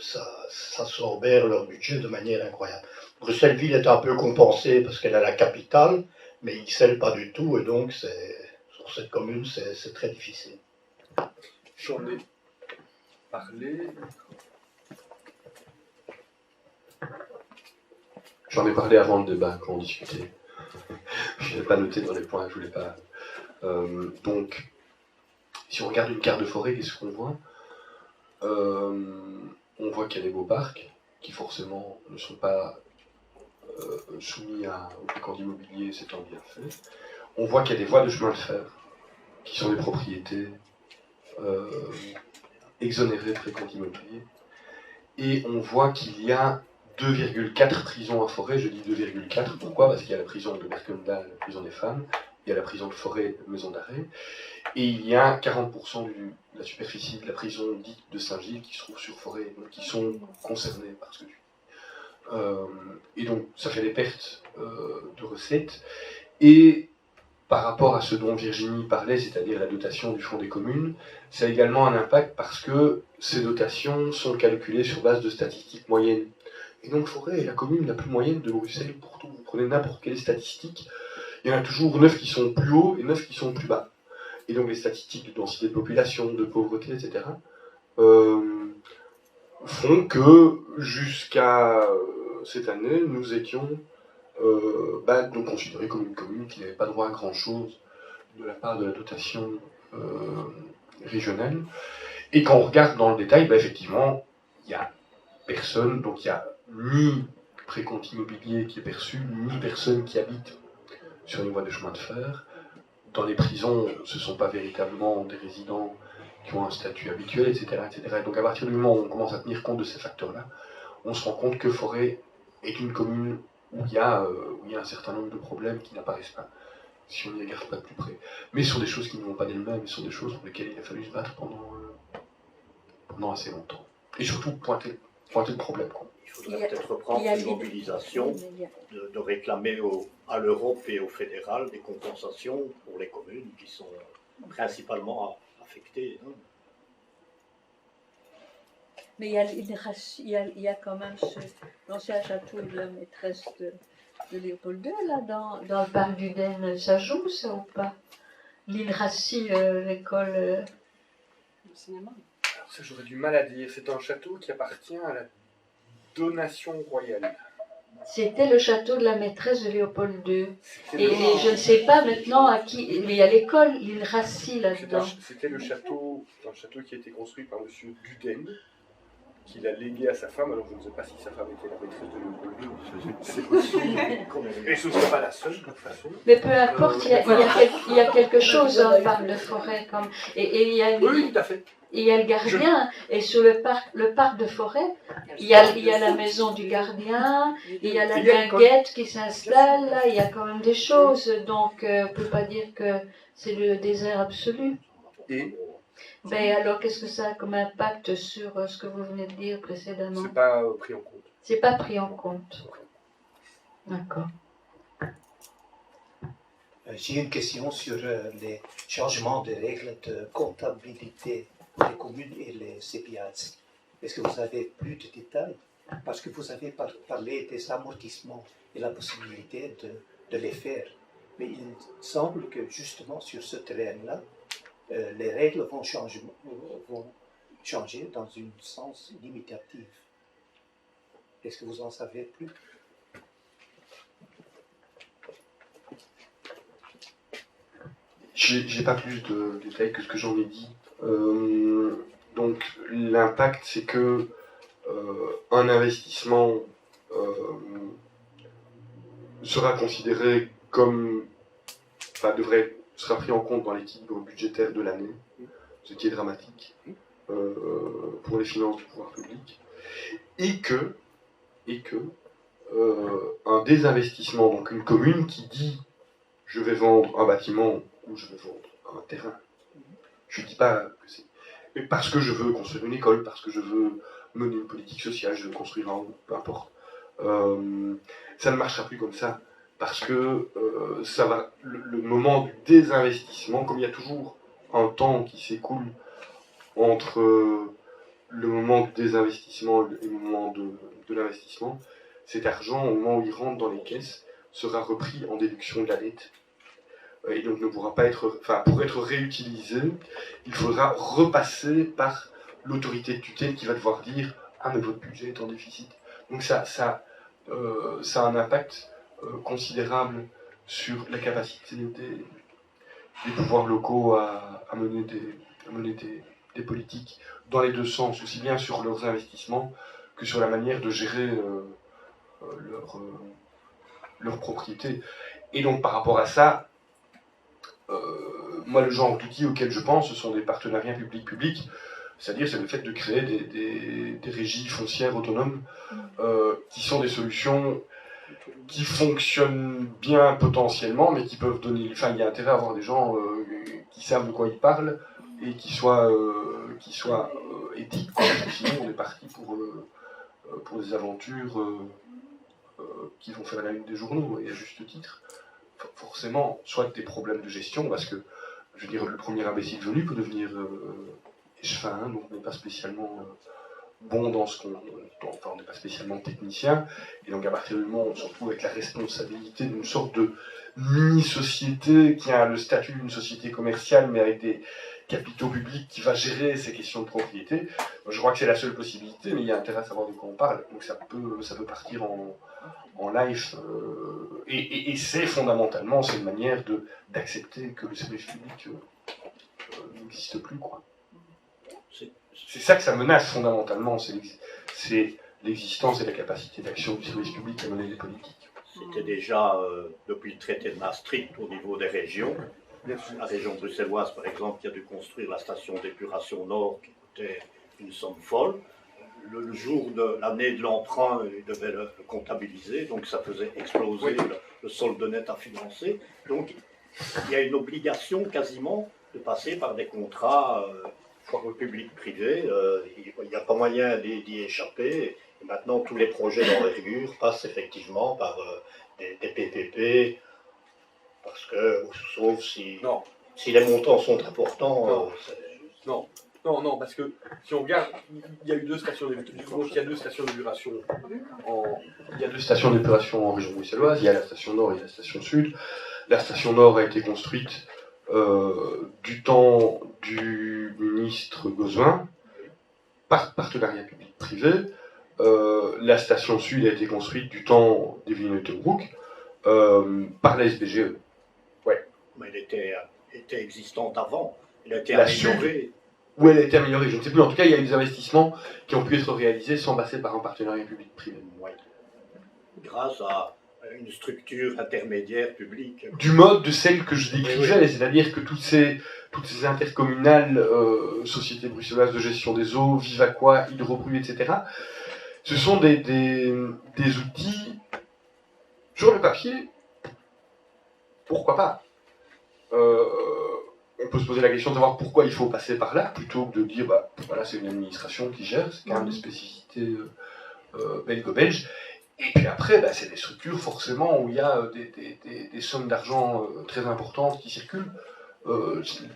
ça s'obère leur budget de manière incroyable. Bruxelles-Ville est un peu compensée parce qu'elle est la capitale, mais Ixelles pas du tout, et donc sur cette commune, c'est très difficile. J'en ai parlé. J'en ai parlé avant le débat, quand on discutait. Je n'ai pas noté dans les points, je voulais pas. Donc, si on regarde une carte de forêt, qu'est-ce qu'on voit ? On voit qu'il y a des beaux parcs qui forcément ne sont pas soumis au précompte immobilier, c'est un bien fait. On voit qu'il y a des voies de chemin de fer qui sont des propriétés exonérées de précompte immobilier. Et on voit qu'il y a 2,4 prisons à Forêt. Je dis 2,4, pourquoi? Parce qu'il y a la prison de Berkendal, la prison des femmes, il y a la prison de Forêt, maison d'arrêt, et il y a 40% de la superficie de la prison dite de Saint-Gilles qui se trouve sur Forêt, donc qui sont concernés par ce que tu dis. Et donc ça fait des pertes de recettes, et par rapport à ce dont Virginie parlait, c'est-à-dire la dotation du Fonds des communes, ça a également un impact parce que ces dotations sont calculées sur base de statistiques moyennes. Et donc Forêt est la commune la plus moyenne de Bruxelles pour tout. Vous prenez n'importe quelle statistique, il y en a toujours 9 qui sont plus hauts et 9 qui sont plus bas. Et donc les statistiques de densité de population, de pauvreté, etc., font que jusqu'à cette année, nous étions donc considérés comme une commune qui n'avait pas droit à grand-chose de la part de la dotation régionale. Et quand on regarde dans le détail, effectivement, il n'y a personne, donc il n'y a ni précompte immobilier qui est perçu, ni personne qui habite sur les voies de chemin de fer. Dans les prisons, ce ne sont pas véritablement des résidents qui ont un statut habituel, etc., etc. Et donc à partir du moment où on commence à tenir compte de ces facteurs-là, on se rend compte que Forêt est une commune où il y a un certain nombre de problèmes qui n'apparaissent pas si on n'y regarde pas de plus près. Mais ce sont des choses qui ne vont pas d'elles-mêmes, ce sont des choses pour lesquelles il a fallu se battre pendant assez longtemps. Et surtout pointer le problème, quoi. Il faudrait peut-être reprendre une mobilisation de réclamer à l'Europe et au fédéral des compensations pour les communes qui sont principalement affectées. Hein. Mais il y a quand même l'ancien château de la maîtresse de Léopold II, là, dans le parc du Den. Ça joue, ça, ou pas? L'île Rassi, l'école... Le cinéma. Alors ça, j'aurais du mal à dire. C'est un château qui appartient à la donation royale. C'était le château de la maîtresse de Léopold II. Et je ne sais pas maintenant à qui... Mais il y a l'école, l'île Rassi, là-dedans. C'était un château qui a été construit par M. Duden, qu'il a légué à sa femme. Alors je ne sais pas si sa femme était la maîtresse de Léopold II. C'est possible. Et ce ne serait pas la seule, de toute façon. Mais peu importe, il y a quelque chose dans le parc de Forêt. Et il y a Oui, tout à fait. Il y a le gardien, et sur le parc de Forêt, il y a la maison du gardien, il y a la guinguette qui s'installe, là, il y a quand même des choses, donc on ne peut pas dire que c'est le désert absolu. Et alors, qu'est-ce que ça a comme impact sur ce que vous venez de dire précédemment? c'est pas pris en compte. C'est pas pris en compte. D'accord. J'ai une question sur les changements de règles de comptabilité des communes et les CPAS. Est-ce que vous avez plus de détails? Parce que vous avez parlé des amortissements et la possibilité de les faire. Mais il semble que justement sur ce terrain-là, les règles vont changer dans un sens limitatif. Est-ce que vous en savez plus? J'ai pas plus de détails que ce que j'en ai dit. Donc l'impact, c'est que un investissement sera considéré comme, sera pris en compte dans l'équilibre budgétaire de l'année, ce qui est dramatique pour les finances du pouvoir public, et que un désinvestissement, donc une commune qui dit je vais vendre un bâtiment ou je vais vendre un terrain. Je ne dis pas que c'est... Mais parce que je veux construire une école, parce que je veux mener une politique sociale, je veux construire un... peu importe. Ça ne marchera plus comme ça. Parce que ça va... Le moment du désinvestissement, comme il y a toujours un temps qui s'écoule entre le moment du désinvestissement et le moment de l'investissement, cet argent, au moment où il rentre dans les caisses, sera repris en déduction de la dette. Et donc ne pourra pas être, pour être réutilisé, il faudra repasser par l'autorité de tutelle qui va devoir dire ah mais votre budget est en déficit. Donc ça a un impact considérable sur la capacité des pouvoirs locaux à mener des politiques dans les deux sens, aussi bien sur leurs investissements que sur la manière de gérer leur propriété. Et donc par rapport à ça, moi le genre d'outils auxquels je pense, ce sont des partenariats public-public. C'est-à-dire, c'est le fait de créer des régies foncières autonomes qui sont des solutions qui fonctionnent bien potentiellement, mais qui peuvent donner... Enfin, il y a intérêt à avoir des gens qui savent de quoi ils parlent et qui soient éthiques, quoi, parce que sinon on est parti pour des aventures qui vont faire la une des journaux, et à juste titre. Forcément, soit des problèmes de gestion, parce que, je veux dire, le premier imbécile venu peut devenir échevin, hein, donc on n'est pas spécialement bon dans ce qu'on... Enfin, on n'est pas spécialement technicien, et donc à partir du moment où on se retrouve avec la responsabilité d'une sorte de mini-société qui a le statut d'une société commerciale, mais avec des capitaux publics qui va gérer ces questions de propriété, je crois que c'est la seule possibilité, mais il y a intérêt à savoir de quoi on parle, donc ça peut partir en live, et c'est fondamentalement, c'est une manière d'accepter que le service public n'existe plus, quoi. C'est ça que ça menace fondamentalement, c'est l'existence et la capacité d'action du service public à mener les politiques. C'était déjà depuis le traité de Maastricht au niveau des régions. La région bruxelloise, par exemple, qui a dû construire la station d'épuration Nord qui coûtait une somme folle. Le jour de l'année de l'emprunt, ils devaient le comptabiliser, donc ça faisait exploser le solde net à financer. Donc il y a une obligation quasiment de passer par des contrats public-privé. Il n'y a pas moyen d'y échapper. Et maintenant, tous les projets d'envergure passent effectivement par des PPP, parce que, sauf si les montants sont importants. Non, parce que si on regarde, il y a eu deux stations d'épuration. Il y a deux stations d'épuration en région bruxelloise. Il y a la station Nord et la station Sud. La station Nord a été construite du temps du ministre Gozouin, par partenariat public-privé. La station Sud a été construite du temps d'Evelyn Uyttenbroek par la SBGE. Ouais. Mais elle était existante avant. Elle a été La améliorée. Où elle a été améliorée, je ne sais plus. En tout cas, il y a eu des investissements qui ont pu être réalisés sans passer par un partenariat public-privé. Ouais. Grâce à une structure intermédiaire publique. Du mode de celle que je décrivais, c'est-à-dire que toutes ces intercommunales, sociétés bruxelloises de gestion des eaux, Vivaqua, Hydropru, etc., ce sont des outils, sur le papier, pourquoi pas. On peut se poser la question de savoir pourquoi il faut passer par là, plutôt que de dire, voilà, c'est une administration qui gère, c'est quand même des spécificités belgo-belges. Et puis après, c'est des structures forcément où il y a des sommes d'argent très importantes qui circulent.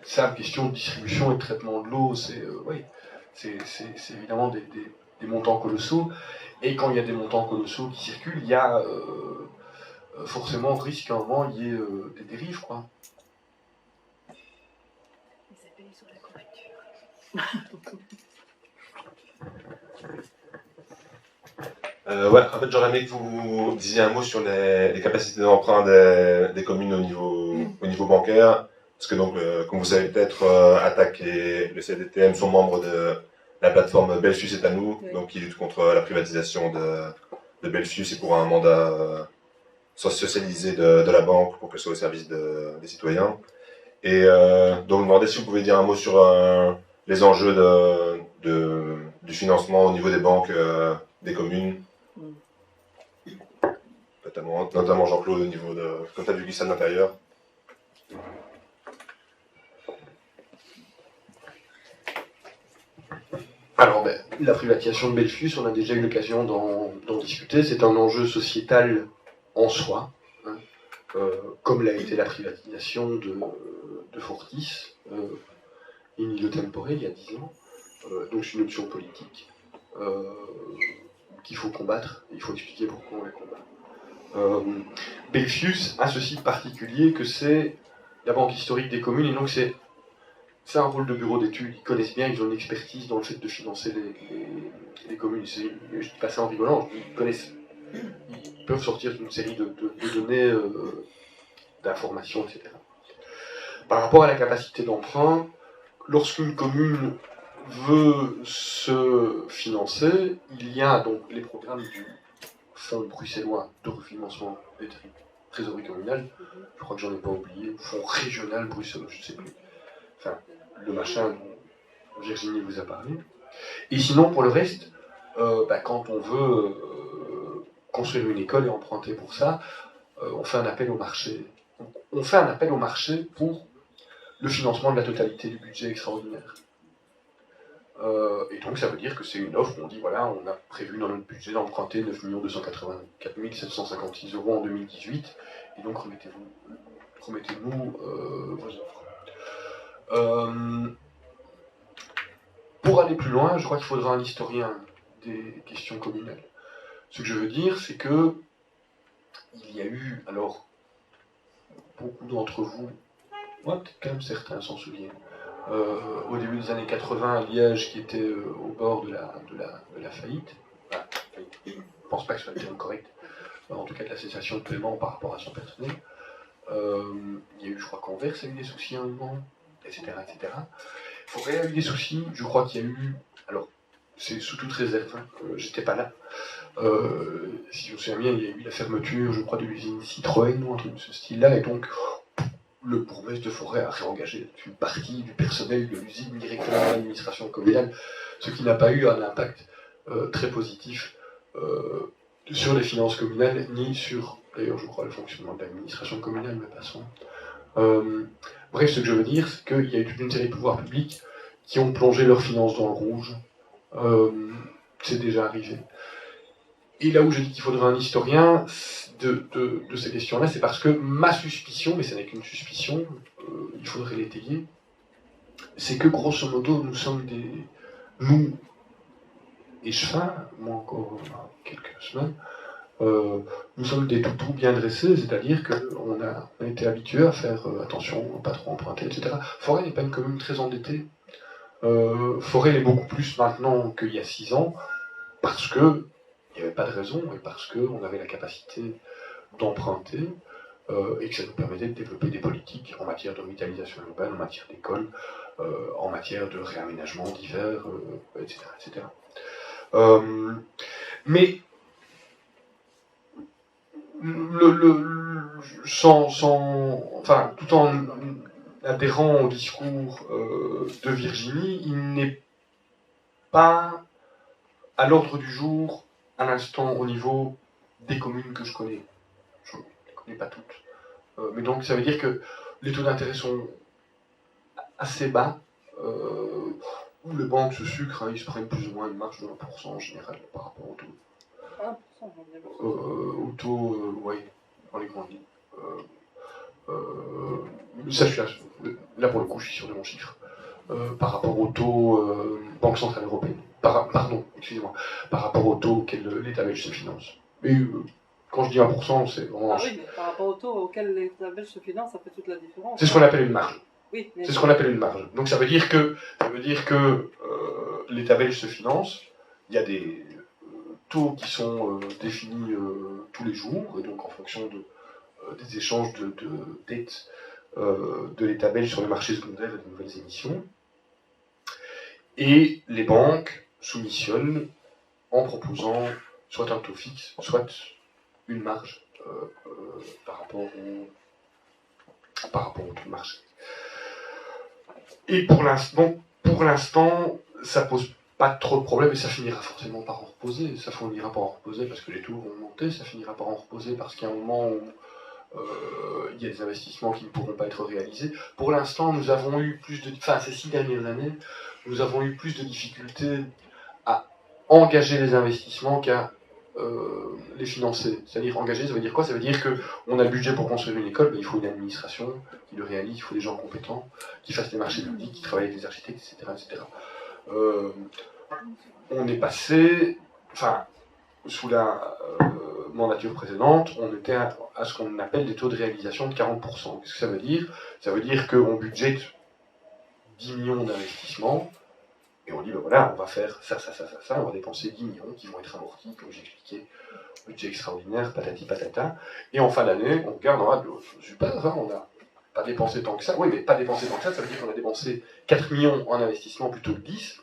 Simple question de distribution et de traitement de l'eau, c'est évidemment des montants colossaux. Et quand il y a des montants colossaux qui circulent, il y a forcément risque qu'à un moment il y ait des dérives, quoi. Sur la couverture. En fait, j'aurais aimé que vous disiez un mot sur les capacités d'emprunt des communes au niveau bancaire, parce que donc, comme vous savez peut-être, ATTAC et le CDTM sont membres de la plateforme Belfius est à nous, donc qui lutte contre la privatisation de Belfius et pour un mandat socialisé de la banque pour qu'elle soit au service des citoyens. Et donc, je me demandais si vous pouvez dire un mot sur les enjeux du financement au niveau des banques, des communes. Notamment Jean-Claude au niveau de comme tu as vu ça de l'intérieur. Alors, la privatisation de Belfius, on a déjà eu l'occasion d'en discuter. C'est un enjeu sociétal en soi, hein, comme l'a été la privatisation de Fortis, in illo tempore, il y a 10 ans. Donc c'est une option politique qu'il faut combattre, il faut expliquer pourquoi on la combat. Belfius a ceci de particulier que c'est la banque historique des communes, et donc c'est un rôle de bureau d'études. Ils connaissent bien, ils ont une expertise dans le fait de financer les communes. Je dis pas ça en rigolant, ils peuvent sortir d'une série de données, d'informations, etc. Par rapport à la capacité d'emprunt, lorsqu'une commune veut se financer, il y a donc les programmes du Fonds bruxellois de refinancement et de trésorerie communale, je crois que j'en ai pas oublié, Fonds régional bruxellois, je ne sais plus. Enfin, le machin Virginie vous a parlé. Et sinon, pour le reste, quand on veut construire une école et emprunter pour ça, on fait un appel au marché. On fait un appel au marché pour le financement de la totalité du budget extraordinaire. Et donc ça veut dire que c'est une offre où on dit voilà, on a prévu dans notre budget d'emprunter 9 284 756 € en 2018, et donc remettez-nous vos offres. Pour aller plus loin, je crois qu'il faudra un historien des questions communales. Ce que je veux dire, c'est que il y a eu, alors, beaucoup d'entre vous, ouais, peut-être quand même certains s'en souviennent, au début des années 80 à Liège, qui était au bord de la faillite. Enfin, je ne pense pas que ce soit le terme correct, en tout cas de la cessation de paiement par rapport à son personnel. Il y a eu, je crois qu'Anvers a eu des soucis à un moment, etc. Forêt a eu des soucis, je crois qu'il y a eu, alors c'est sous toute réserve, j'étais pas là. Si je me souviens bien, il y a eu la fermeture, je crois, de l'usine Citroën ou un truc de ce style-là, et donc le bourgmestre de Forêt a réengagé une partie du personnel de l'usine directement dans l'administration communale, ce qui n'a pas eu un impact très positif sur les finances communales, ni sur, d'ailleurs, je crois, le fonctionnement de l'administration communale, mais passons. Bref, ce que je veux dire, c'est qu'il y a eu toute une série de pouvoirs publics qui ont plongé leurs finances dans le rouge. C'est déjà arrivé. Et là où je dis qu'il faudrait un historien de ces questions-là, c'est parce que ma suspicion, mais ce n'est qu'une suspicion, il faudrait l'étayer, c'est que grosso modo, nous sommes nous, échevins, moi encore quelques semaines, nous sommes des toutous bien dressés, c'est-à-dire qu'on a été habitués à faire attention, pas trop emprunter, etc. Forêt n'est pas une commune très endettée. Forêt l'est beaucoup plus maintenant qu'il y a 6 ans, parce que il n'y avait pas de raison, et parce qu'on avait la capacité d'emprunter, et que ça nous permettait de développer des politiques en matière de revitalisation urbaine, en matière d'école, en matière de réaménagement divers, etc. Mais tout en adhérant au discours de Virginie, il n'est pas à l'ordre du jour à l'instant au niveau des communes que je connais. Je ne les connais pas toutes. Mais donc ça veut dire que les taux d'intérêt sont assez bas, où les banques se sucrent, ils se prennent plus ou moins une marge de 1% en général par rapport au taux. 1%, au taux, oui, dans les grandes lignes. Ça, je suis là pour le coup, je suis sûr de mon chiffre. Par rapport au taux Banque Centrale Européenne. Pardon, excusez-moi. Par rapport au taux auquel l'État belge se finance. Et quand je dis 1%, c'est vraiment... Ah oui, mais par rapport au taux auquel l'État belge se finance, ça fait toute la différence. C'est ce qu'on appelle une marge. Oui, mais... C'est ce qu'on appelle une marge. Donc ça veut dire que l'État belge se finance, il y a des taux qui sont définis tous les jours, et donc en fonction des échanges de dettes de l'État belge sur le marché secondaire et de nouvelles émissions. Et les banques soumissionnent en proposant soit un taux fixe, soit une marge par rapport au taux de marché. Et pour l'instant, ça pose pas trop de problèmes, et ça finira forcément par en reposer. Ça finira par en reposer parce que les taux vont monter, ça finira par en reposer parce qu'il y a un moment où il y a des investissements qui ne pourront pas être réalisés. Pour l'instant, nous avons eu ces 6 dernières années, nous avons eu plus de difficultés à engager les investissements qu'à les financer. C'est-à-dire engager, ça veut dire quoi? Ça veut dire qu'on a le budget pour construire une école, mais il faut une administration qui le réalise, il faut des gens compétents, qui fassent les marchés publics, qui travaillent avec des architectes, etc. On est passé, sous la mandature précédente, on était à ce qu'on appelle des taux de réalisation de 40%. Qu'est-ce que ça veut dire? Ça veut dire qu'on budgète 10 millions d'investissements, et on dit, on va faire ça, on va dépenser 10 millions qui vont être amortis, comme j'expliquais, budget extraordinaire, patati patata, et en fin d'année, on regarde, super, on n'a pas dépensé tant que ça. Oui, mais pas dépensé tant que ça veut dire qu'on a dépensé 4 millions en investissement plutôt que 10.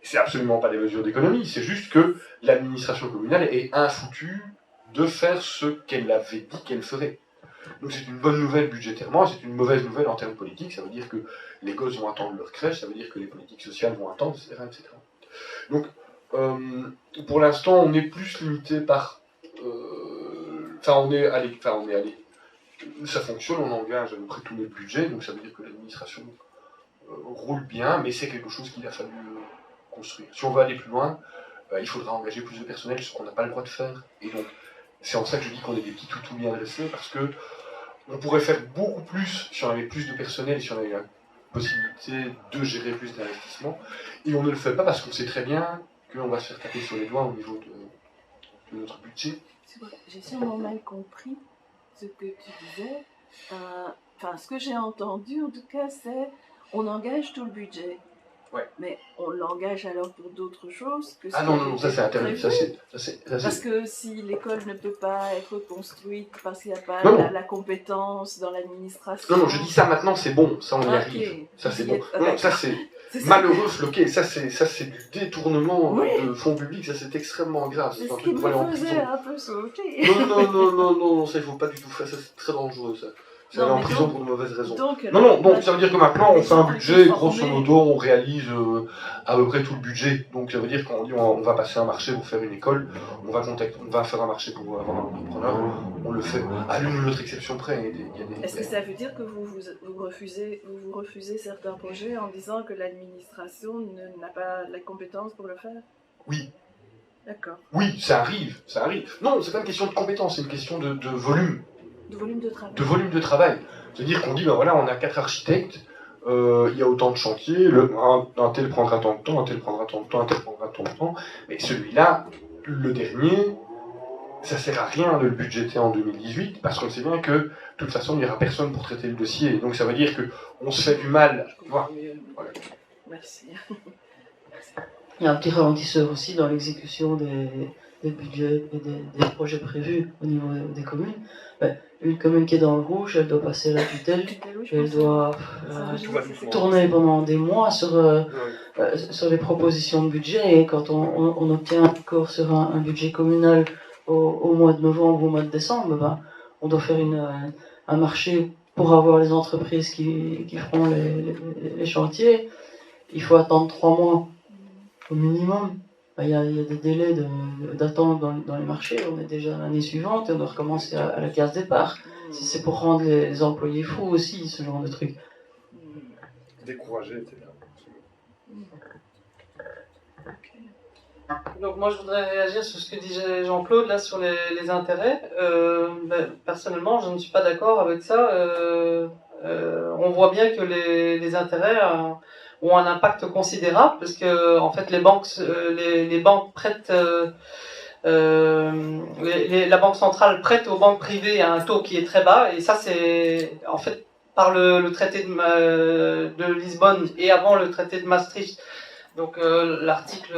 C'est absolument pas des mesures d'économie, c'est juste que l'administration communale est infoutue de faire ce qu'elle avait dit qu'elle ferait. Donc c'est une bonne nouvelle budgétairement, c'est une mauvaise nouvelle en termes politiques, ça veut dire que les gosses vont attendre leur crèche, ça veut dire que les politiques sociales vont attendre, etc. etc. Donc pour l'instant on est plus limité par... on est allé, ça fonctionne, on engage à peu près tous les budgets, donc ça veut dire que l'administration roule bien, mais c'est quelque chose qu'il a fallu construire. Si on veut aller plus loin, il faudra engager plus de personnel, ce qu'on n'a pas le droit de faire. Et donc, c'est en ça que je dis qu'on est des petits toutous bien dressés, parce que on pourrait faire beaucoup plus si on avait plus de personnel, si on avait la possibilité de gérer plus d'investissements. Et on ne le fait pas parce qu'on sait très bien qu'on va se faire taper sur les doigts au niveau de notre budget. J'ai sûrement mal compris ce que tu disais. Ce que j'ai entendu, en tout cas, c'est on engage tout le budget. Ouais. Mais on l'engage alors pour d'autres choses que non, ça c'est interdit. Parce que si l'école ne peut pas être construite parce qu'il n'y a pas la compétence dans l'administration. Non, je dis ça maintenant, c'est bon, ça on y arrive. Ça c'est bon. Non, ça c'est malheureux, floqué, ça c'est du détournement de fonds publics, ça c'est extrêmement grave. C'est ce qui me faisait un peu sauter. Non, ça il faut pas du tout faire, ça c'est très dangereux ça. C'est aller en prison pour de mauvaises raisons. Donc, ça veut dire que maintenant on fait un budget, grosso modo, on réalise à peu près tout le budget. Donc ça veut dire qu'on dit on va passer un marché pour faire une école, on va faire un marché pour avoir un entrepreneur, on le fait à l'une ou l'autre exception près. Est-ce que ça veut dire que vous refusez certains projets en disant que l'administration n'a pas la compétence pour le faire? Oui. D'accord. Oui, ça arrive. Non, c'est pas une question de compétence, c'est une question de volume. De volume de travail. De volume de travail. C'est-à-dire qu'on dit, on a 4 architectes, il y a autant de chantiers, un tel prendra tant de temps, un tel prendra tant de temps, un tel prendra tant de temps, mais celui-là, le dernier, ça sert à rien de le budgéter en 2018, parce qu'on sait bien que, de toute façon, il n'y aura personne pour traiter le dossier, donc ça veut dire qu'on se fait du mal. Voilà. Merci. Il y a un petit ralentisseur aussi dans l'exécution des budgets et des projets prévus au niveau des communes. Une commune qui est dans le rouge, elle doit passer à la tutelle, elle doit tourner pendant des mois sur les propositions de budget, et quand on obtient un accord sur un budget communal au mois de novembre ou au mois de décembre, on doit faire un marché pour avoir les entreprises qui feront les chantiers. Il faut attendre 3 mois au minimum. Il y a des délais d'attente dans les marchés, on est déjà l'année suivante et on doit recommencer à la case départ. Si c'est pour rendre les employés fous aussi, ce genre de truc. Décourager, etc. Donc moi je voudrais réagir sur ce que disait Jean-Claude là sur les intérêts. Personnellement je ne suis pas d'accord avec ça. On voit bien que les intérêts ont un impact considérable parce que en fait les banques prêtent, la banque centrale prête aux banques privées à un taux qui est très bas, et ça c'est en fait par le traité de Lisbonne et avant le traité de Maastricht. Donc l'article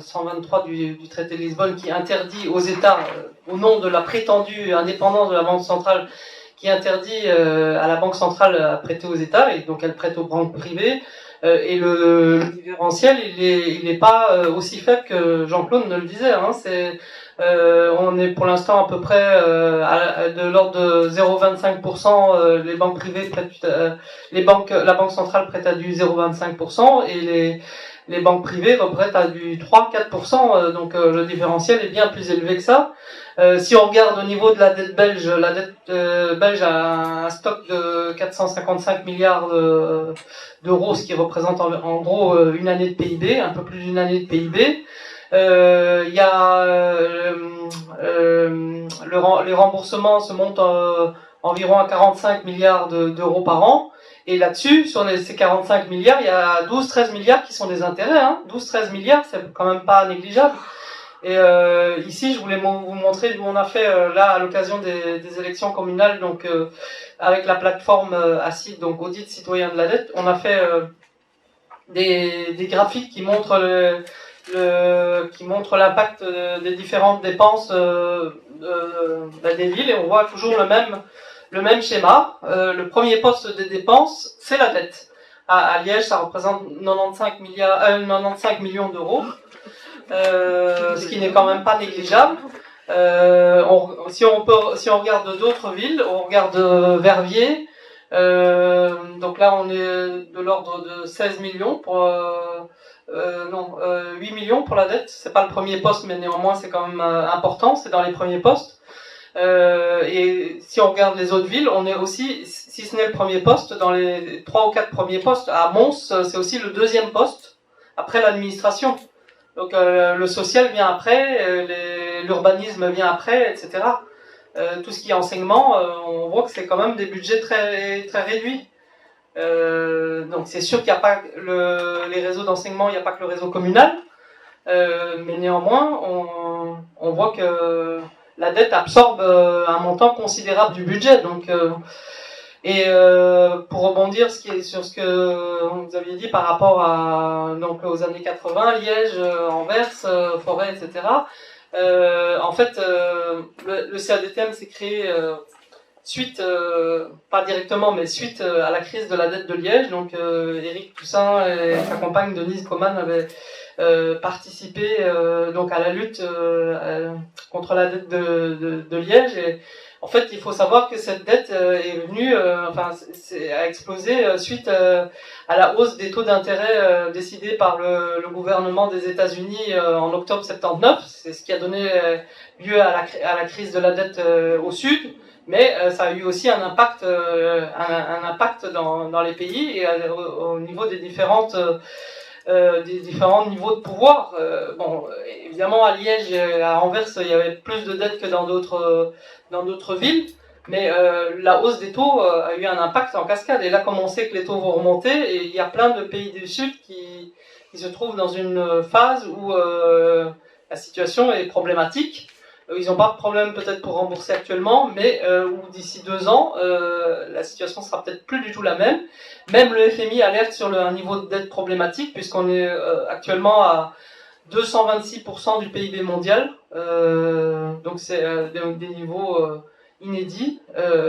123 du traité de Lisbonne qui interdit aux États, au nom de la prétendue indépendance de la banque centrale, qui interdit à la banque centrale à prêter aux États, et donc elle prête aux banques privées. Et le différentiel, il est pas aussi faible que Jean-Claude ne le disait. On est pour l'instant à peu près de l'ordre de 0,25%. Les banques privées prêtent, la banque centrale prête à du 0,25%, et les banques privées reprêtent à du 3-4%. Donc le différentiel est bien plus élevé que ça. Si on regarde au niveau de la dette belge, la dette belge a un stock de 455 milliards d'euros, ce qui représente en gros une année de PIB, un peu plus d'une année de PIB. Il y a les remboursements se montent environ à 45 milliards d'euros par an. Et là-dessus, sur ces 45 milliards, il y a 12-13 milliards qui sont des intérêts. 12-13 milliards, c'est quand même pas négligeable. Et ici, je voulais vous montrer, on a fait là à l'occasion des élections communales, donc avec la plateforme ACID, donc Audit Citoyen de la Dette, on a fait des graphiques qui montrent l'impact des différentes dépenses des villes, et on voit toujours le même schéma. Le premier poste des dépenses, c'est la dette. À Liège, ça représente 95 millions d'euros. Ce qui n'est quand même pas négligeable. Si on regarde d'autres villes, on regarde Verviers, donc là on est de l'ordre de 16 millions pour 8 millions pour la dette. C'est pas le premier poste, mais néanmoins c'est quand même important, c'est dans les premiers postes. Et si on regarde les autres villes, on est aussi, si ce n'est le premier poste, dans les 3 ou 4 premiers postes. À Mons, c'est aussi le deuxième poste après l'administration. Donc le social vient après, l'urbanisme vient après, etc. Tout ce qui est enseignement, on voit que c'est quand même des budgets très, très réduits. Donc c'est sûr qu'il n'y a pas les réseaux d'enseignement, il n'y a pas que le réseau communal, mais néanmoins on voit que la dette absorbe un montant considérable du budget. Donc, pour rebondir sur ce que vous aviez dit par rapport aux années 80, Liège, Anvers, Forêt, etc. En fait, le CADTM s'est créé suite, pas directement, mais suite à la crise de la dette de Liège. Donc, Éric Toussaint et sa compagne Denise Coman avaient participé donc à la lutte contre la dette de Liège. Et en fait, il faut savoir que cette dette est venue, a explosé suite à la hausse des taux d'intérêt décidés par le gouvernement des États-Unis en octobre 79. C'est ce qui a donné lieu à la crise de la dette au sud. Mais ça a eu aussi un impact dans les pays et au niveau des différents niveaux de pouvoir. Évidemment, à Liège et à Anvers, il y avait plus de dettes que dans d'autres villes, mais la hausse des taux a eu un impact en cascade. Et là, comme on sait que les taux vont remonter, et il y a plein de pays du Sud qui se trouvent dans une phase où la situation est problématique. Ils n'ont pas de problème peut-être pour rembourser actuellement, mais où d'ici 2 ans, la situation sera peut-être plus du tout la même. Même le FMI alerte sur un niveau de dette problématique, puisqu'on est actuellement à 226% du PIB mondial. Donc c'est des niveaux inédits.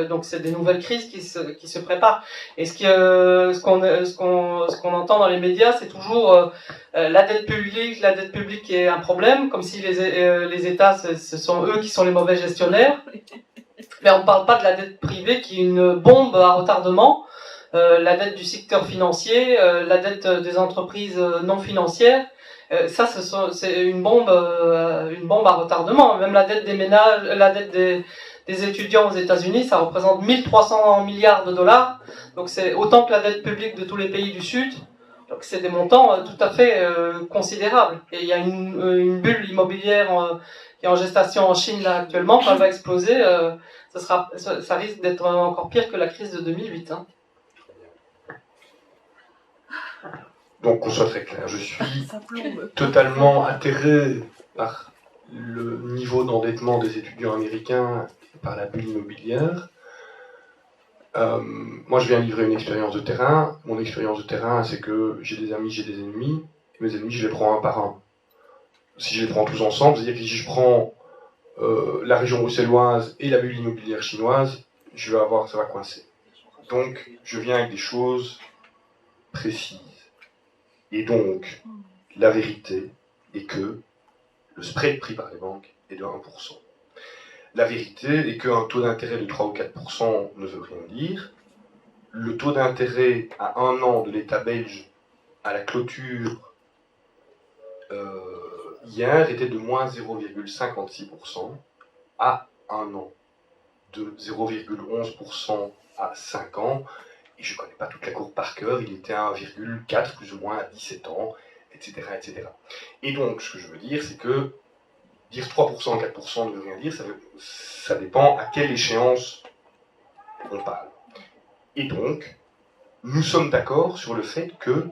Donc c'est des nouvelles crises qui se préparent. Et ce qu'on entend dans les médias, c'est toujours la dette publique qui est un problème, comme si les États, ce sont eux qui sont les mauvais gestionnaires. Mais on ne parle pas de la dette privée qui est une bombe à retardement. La dette du secteur financier, la dette des entreprises non financières, c'est une bombe à retardement. Même la dette des ménages, la dette des étudiants aux États-Unis, ça représente 1300 milliards de dollars. Donc c'est autant que la dette publique de tous les pays du Sud. Donc c'est des montants tout à fait considérables. Et il y a une bulle immobilière qui est en gestation en Chine là actuellement. Quand elle va exploser, ça risque d'être encore pire que la crise de 2008. Hein. Donc qu'on soit très clair, je suis totalement atterré par le niveau d'endettement des étudiants américains et par la bulle immobilière. Moi je viens livrer une expérience de terrain. Mon expérience de terrain, c'est que j'ai des amis, j'ai des ennemis, et mes ennemis je les prends un par un. Si je les prends tous ensemble, c'est-à-dire que si je prends la région bruxelloise et la bulle immobilière chinoise, ça va coincer. Donc je viens avec des choses précises. Et donc, la vérité est que le spread pris par les banques est de 1%. La vérité est qu'un taux d'intérêt de 3 ou 4% ne veut rien dire. Le taux d'intérêt à 1 an de l'État belge à la clôture hier était de moins 0,56% à 1 an, de 0,11% à 5 ans. Et je ne connais pas toute la courbe par cœur, il était à 1,4 plus ou moins à 17 ans, etc., etc. Et donc, ce que je veux dire, c'est que dire 3%, 4% ne veut rien dire, ça dépend à quelle échéance on parle. Et donc, nous sommes d'accord sur le fait que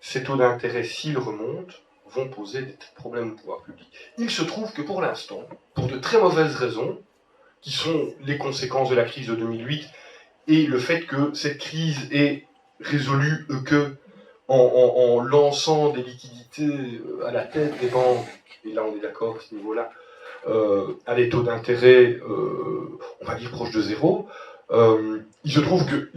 ces taux d'intérêt, s'ils remontent, vont poser des problèmes au pouvoir public. Il se trouve que pour l'instant, pour de très mauvaises raisons, qui sont les conséquences de la crise de 2008, et le fait que cette crise est résolue que en lançant des liquidités à la tête des banques, et là on est d'accord à ce niveau-là, à des taux d'intérêt, on va dire proches de zéro, il se trouve que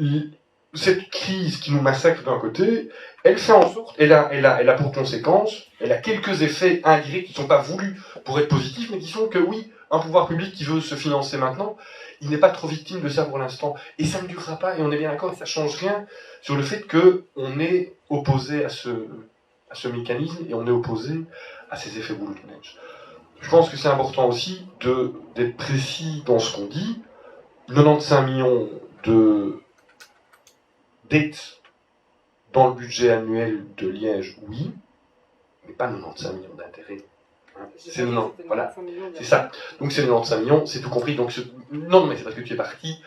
cette crise qui nous massacre d'un côté, elle fait en sorte, elle a pour conséquence, elle a quelques effets indirects qui ne sont pas voulus pour être positifs, mais qui sont que oui, un pouvoir public qui veut se financer maintenant, il n'est pas trop victime de ça pour l'instant. Et ça ne durera pas, et on est bien d'accord, ça ne change rien sur le fait qu'on est opposé à ce mécanisme, et on est opposé à ces effets boule de neige. Je pense que c'est important aussi d'être précis dans ce qu'on dit. 95 millions de dettes dans le budget annuel de Liège, oui, mais pas 95 millions d'intérêts. Hein. C'est voilà, c'est ça. Donc c'est 95 millions, c'est tout compris. Donc non, mais c'est parce que tu es parti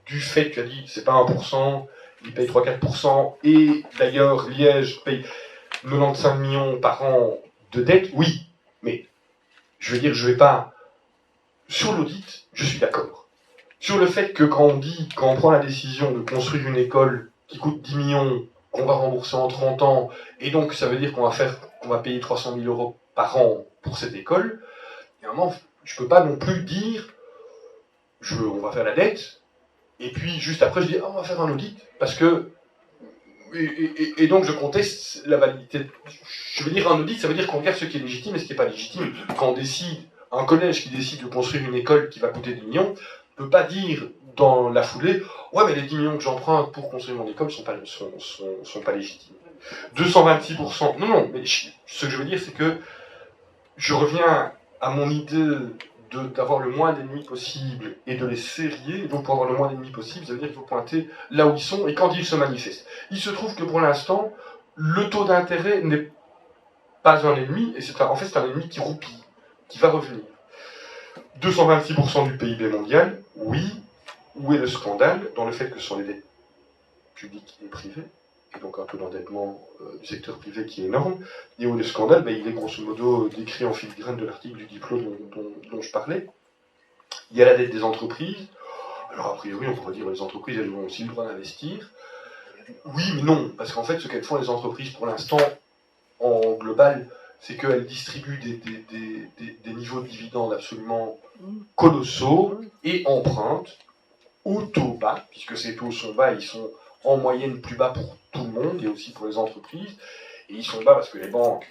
du fait que tu as dit c'est pas 1%, il paye 3-4%, et d'ailleurs Liège paye 95 millions par an de dettes, oui, mais je veux dire, je vais pas. Sur l'audit, je suis d'accord. Sur le fait que quand on prend la décision de construire une école qui coûte 10 millions, qu'on va rembourser en 30 ans, et donc ça veut dire qu'on va payer 300 000 euros par an pour cette école, évidemment, je ne peux pas non plus dire on va faire la dette, et puis juste après je dis on va faire un audit, parce que et donc je conteste la validité. Je veux dire un audit, ça veut dire qu'on regarde ce qui est légitime et ce qui n'est pas légitime. Quand on décide, un collège qui décide de construire une école qui va coûter 10 millions, ne peut pas dire dans la foulée ouais mais les 10 millions que j'emprunte pour construire mon école sont pas légitimes. 226%. Non, mais ce que je veux dire c'est que je reviens à mon idée d'avoir le moins d'ennemis possible et de les serrer. Et donc pour avoir le moins d'ennemis possible, ça veut dire qu'il faut pointer là où ils sont et quand ils se manifestent. Il se trouve que pour l'instant, le taux d'intérêt n'est pas un ennemi, et en fait c'est un ennemi qui roupille, qui va revenir. 226% du PIB mondial, oui. Où est le scandale dans le fait que ce sont les dettes publiques et privées, et donc un taux d'endettement du secteur privé qui est énorme, et où le scandale, il est grosso modo décrit en filigrane de l'article du diplôme dont je parlais. Il y a la dette des entreprises. Alors a priori, on pourrait dire que les entreprises, elles ont aussi le droit d'investir. Oui, mais non, parce qu'en fait, ce qu'elles font les entreprises pour l'instant, en global, c'est qu'elles distribuent des niveaux de dividendes absolument colossaux et empruntent au taux bas, puisque ces taux sont bas, ils sont en moyenne plus bas pour tout le monde et aussi pour les entreprises. Et ils sont bas parce que les banques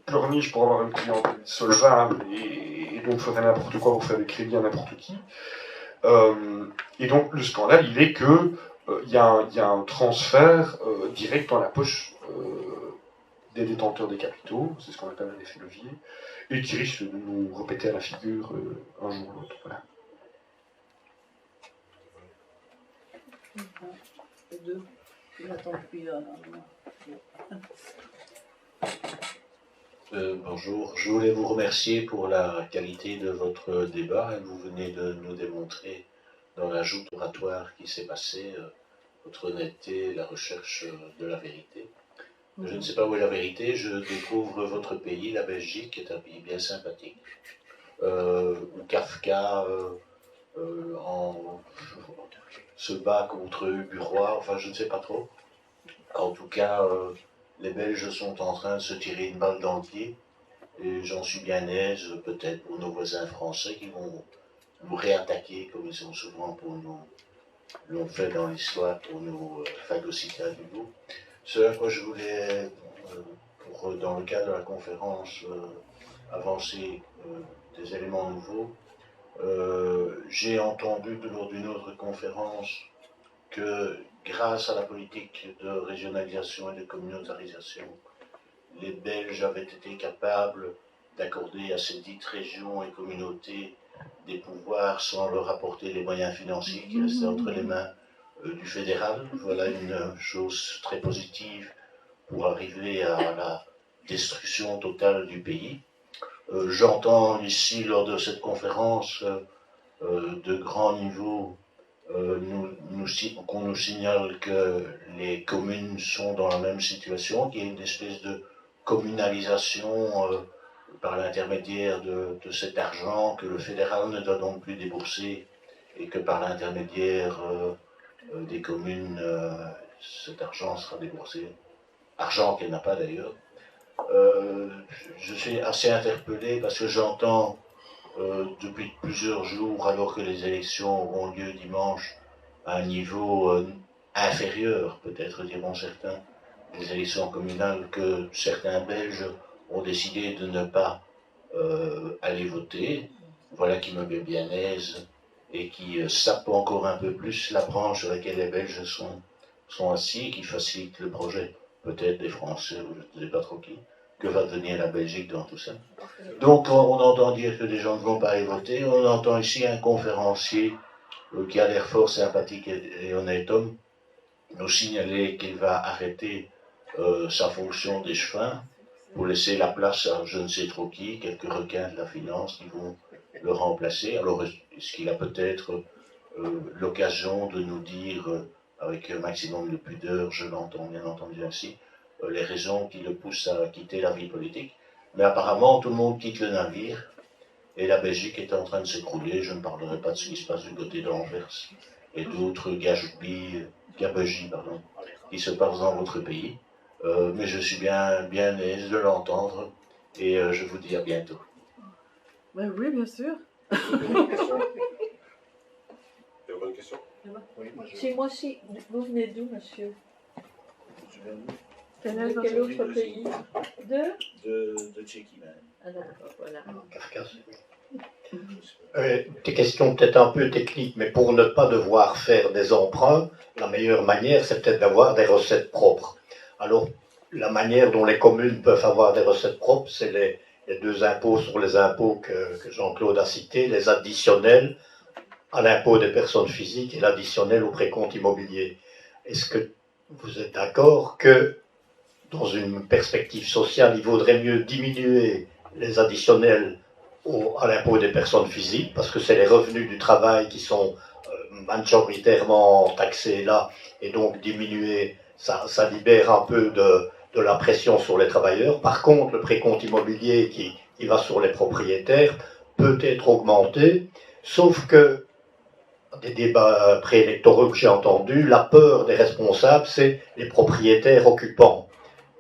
pleurnichent pour avoir une clientèle solvable et donc feraient n'importe quoi pour faire des crédits à n'importe qui. Et donc le scandale, il est que il y a un transfert direct dans la poche des détenteurs des capitaux, c'est ce qu'on appelle un effet levier, et qui risque de nous répéter à la figure un jour ou l'autre. Voilà. Bonjour, je voulais vous remercier pour la qualité de votre débat. Vous venez de nous démontrer dans la joute oratoire qui s'est passée votre honnêteté, la recherche de la vérité. Je ne sais pas où est la vérité, je découvre votre pays, la Belgique, qui est un pays bien sympathique, où Kafka se bat contre Bureau, enfin je ne sais pas trop. En tout cas, les Belges sont en train de se tirer une balle dans le pied, et j'en suis bien aise, peut-être pour nos voisins français qui vont nous réattaquer, comme ils ont souvent l'ont fait dans l'histoire pour nous phagocyter à nouveau. Ce à quoi je voulais, dans le cadre de la conférence, avancer des éléments nouveaux. J'ai entendu lors d'une autre conférence que grâce à la politique de régionalisation et de communautarisation, les Belges avaient été capables d'accorder à ces dites régions et communautés des pouvoirs sans leur apporter les moyens financiers qui restaient entre les mains du fédéral. Voilà une chose très positive pour arriver à la destruction totale du pays. J'entends ici, lors de cette conférence de grand niveau, qu'on nous signale que les communes sont dans la même situation, qu'il y a une espèce de communalisation par l'intermédiaire de cet argent que le fédéral ne doit donc plus débourser et que par l'intermédiaire des communes, cet argent sera déboursé, argent qu'elle n'a pas d'ailleurs. Je suis assez interpellé parce que j'entends depuis plusieurs jours, alors que les élections auront lieu dimanche, à un niveau inférieur, peut-être diront certains, des élections communales, que certains Belges ont décidé de ne pas aller voter. voilà qui me met bien aise et qui sape encore un peu plus la branche sur laquelle les Belges sont assis et qui facilite le projet, peut-être des Français ou je ne sais pas trop qui, que va devenir la Belgique dans tout ça. Donc on entend dire que les gens ne vont pas aller voter, on entend ici un conférencier qui a l'air fort sympathique et honnête homme, nous signaler qu'il va arrêter sa fonction d'échevin pour laisser la place à je ne sais trop qui, quelques requins de la finance qui vont le remplacer. Alors est-ce qu'il a peut-être l'occasion de nous dire, avec un maximum de pudeur, je l'entends bien entendu ainsi, les raisons qui le poussent à quitter la vie politique. Mais apparemment tout le monde quitte le navire et la Belgique est en train de s'écrouler. Je ne parlerai pas de ce qui se passe du côté d'Anvers et d'autres gabegies, qui se passent dans votre pays. Mais je suis bien aise de l'entendre et je vous dis à bientôt. Ben oui, bien sûr. Il y a une question? Oui, c'est moi aussi. Vous venez d'où, monsieur? De quel autre pays? De Tchéquie même. Ah d'accord, voilà. Des questions peut-être un peu techniques, mais pour ne pas devoir faire des emprunts, la meilleure manière, c'est peut-être d'avoir des recettes propres. Alors, la manière dont les communes peuvent avoir des recettes propres, c'est les deux impôts sur les impôts que Jean-Claude a cités, les additionnels à l'impôt des personnes physiques et l'additionnel au précompte immobilier. Est-ce que vous êtes d'accord que, dans une perspective sociale, il vaudrait mieux diminuer les additionnels à l'impôt des personnes physiques, parce que c'est les revenus du travail qui sont majoritairement taxés là, et donc diminuer, ça libère un peu de la pression sur les travailleurs. Par contre, le précompte immobilier qui va sur les propriétaires peut être augmenté, sauf que, des débats préélectoraux que j'ai entendus, la peur des responsables, c'est les propriétaires occupants,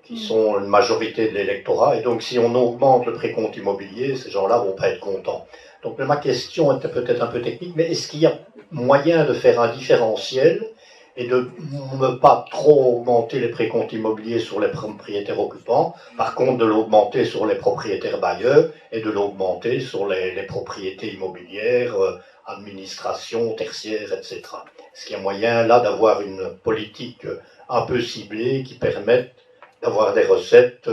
qui sont une majorité de l'électorat, et donc si on augmente le précompte immobilier, ces gens-là vont pas être contents. Donc ma question était peut-être un peu technique, mais est-ce qu'il y a moyen de faire un différentiel et de ne pas trop augmenter les précomptes immobiliers sur les propriétaires occupants, par contre de l'augmenter sur les propriétaires bailleurs et de l'augmenter sur les propriétés immobilières, administration, tertiaire, etc. Est-ce qu'il y a moyen là d'avoir une politique un peu ciblée qui permette d'avoir des recettes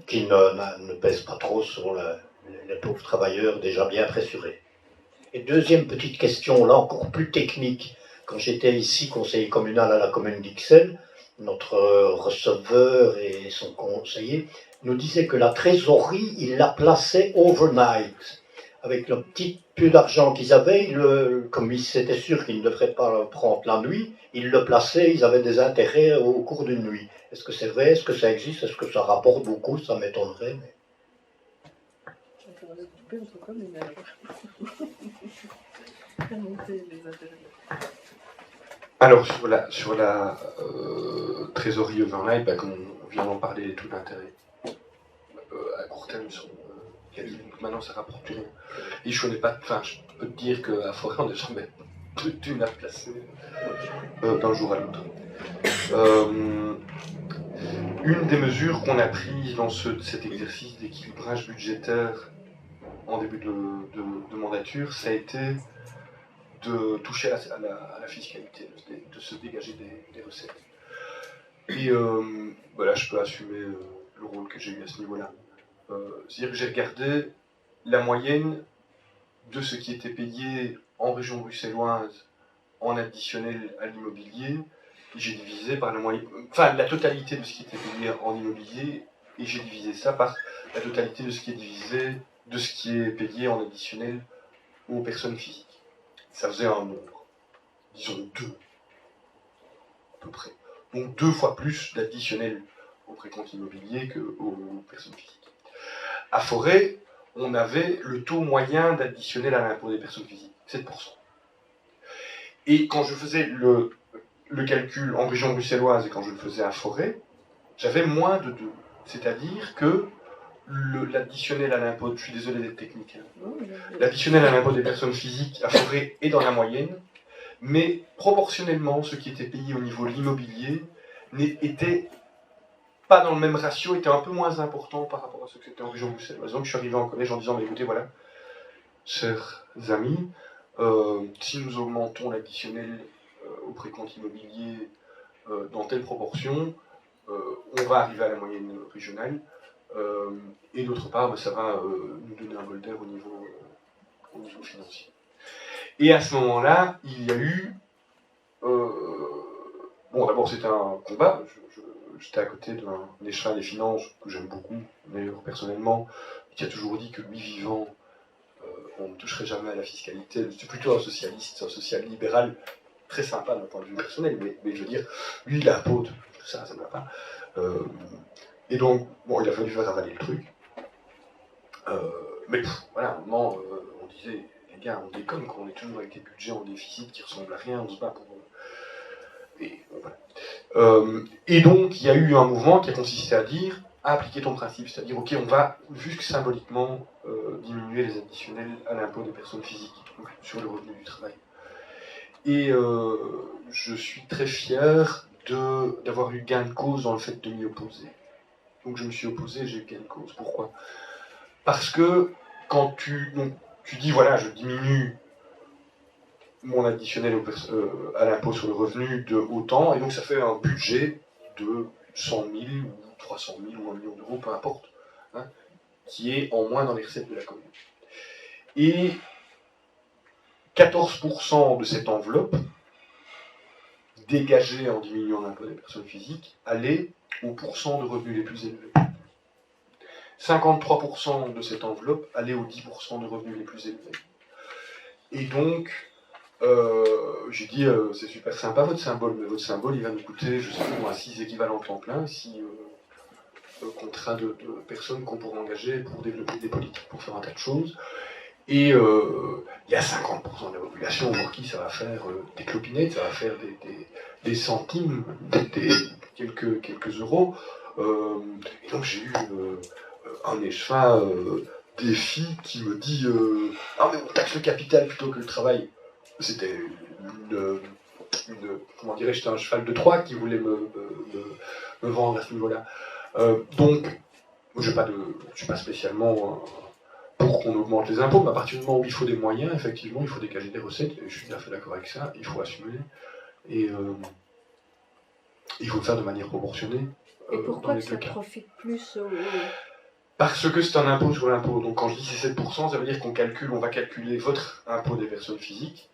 qui ne pèsent pas trop sur les pauvres travailleurs déjà bien pressurés? Et deuxième petite question, là encore plus technique. Quand j'étais ici conseiller communal à la commune d'Ixelles, notre receveur et son conseiller nous disaient que la trésorerie, ils la plaçaient overnight. Avec le petit peu d'argent qu'ils avaient, comme ils étaient sûrs qu'ils ne devraient pas le prendre la nuit, ils le plaçaient, ils avaient des intérêts au cours d'une nuit. Est-ce que c'est vrai? Est-ce que ça existe? Est-ce que ça rapporte beaucoup? Ça m'étonnerait. Mais... Alors, sur la trésorerie overnight, comme on vient d'en parler, les taux d'intérêt à court terme sont quasi. Maintenant, ça rapporte plus rien. Et je peux te dire qu'à Forêt, on n'a jamais de thunes à placer d'un jour à l'autre. Une des mesures qu'on a prises dans cet exercice d'équilibrage budgétaire en début de mandature, ça a été de toucher à la fiscalité, de se dégager des recettes. Et là, je peux assumer le rôle que j'ai eu à ce niveau-là. C'est-à-dire que j'ai regardé la moyenne de ce qui était payé en région bruxelloise en additionnel à l'immobilier, et j'ai divisé par la totalité de ce qui était payé en immobilier, et j'ai divisé ça par la totalité de ce qui est payé en additionnel aux personnes physiques. Ça faisait un nombre, disons 2, à peu près. Donc 2 fois plus d'additionnel au précompte immobilier qu'aux personnes physiques. À Forêt, on avait le taux moyen d'additionnel à l'impôt des personnes physiques, 7%. Et quand je faisais le calcul en région bruxelloise et quand je le faisais à Forêt, j'avais moins de 2. C'est-à-dire que l'additionnel à l'impôt, je suis désolé d'être technique, l'additionnel à l'impôt des personnes physiques à Forêt est dans la moyenne, mais proportionnellement, ce qui était payé au niveau de l'immobilier était pas dans le même ratio, était un peu moins important par rapport à ce que c'était en région bruxelloise. Donc je suis arrivé en collège en disant, mais écoutez, voilà, chers amis, si nous augmentons l'additionnel au précompte immobilier dans telle proportion, on va arriver à la moyenne régionale, et d'autre part, ça va nous donner un bol d'air au niveau financier. Et à ce moment-là, il y a eu... bon, d'abord, c'était un combat. J'étais à côté d'un échevin des finances que j'aime beaucoup, d'ailleurs, personnellement, qui a toujours dit que lui, vivant, on ne toucherait jamais à la fiscalité. C'est plutôt un socialiste, un social-libéral, très sympa d'un point de vue personnel, mais je veux dire, lui, il apôtre, ça ne va pas. Et donc, bon, il a fallu faire avaler le truc. Mais voilà, à un moment, on disait, les gars, on déconne, quand on est toujours avec des budgets en déficit qui ressemblent à rien, on se bat pour... Et, voilà. Et donc, il y a eu un mouvement qui a consisté à dire, à appliquer ton principe, c'est-à-dire, ok, on va juste symboliquement diminuer les additionnels à l'impôt des personnes physiques, donc sur le revenu du travail. Et je suis très fier d'avoir eu gain de cause dans le fait de m'y opposer. Donc je me suis opposé, j'ai eu gain de cause. Pourquoi ? Parce que quand tu dis, voilà, je diminue mon additionnel à l'impôt sur le revenu de autant, et donc ça fait un budget de 100 000 ou 300 000 ou 1 million d'euros, peu importe, hein, qui est en moins dans les recettes de la commune. Et 14% de cette enveloppe, dégagée en diminuant l'impôt des personnes physiques, allait aux pourcents de revenus les plus élevés. 53% de cette enveloppe allait aux 10% de revenus les plus élevés. Et donc, j'ai dit, c'est super sympa votre symbole, mais votre symbole, il va nous coûter, je sais pas moi, 6 équivalents temps plein, 6 contrats de personnes qu'on pourrait engager pour développer des politiques, pour faire un tas de choses. Et il y a 50% de la population pour qui ça va faire des clopinettes, ça va faire des centimes, quelques euros. Et donc j'ai eu un échevin défi qui me dit ah mais on taxe le capital plutôt que le travail. C'était comment dirais-je, un cheval de Troie qui voulait me vendre à ce niveau-là. Donc, je ne suis pas spécialement pour qu'on augmente les impôts, mais à partir du moment où il faut des moyens, effectivement, il faut dégager des recettes, et je suis tout à fait d'accord avec ça, il faut assumer, et il faut le faire de manière proportionnée. Et pourquoi ça profite plus Parce que c'est un impôt sur l'impôt. Donc quand je dis c'est 7%, ça veut dire on va calculer votre impôt des personnes physiques,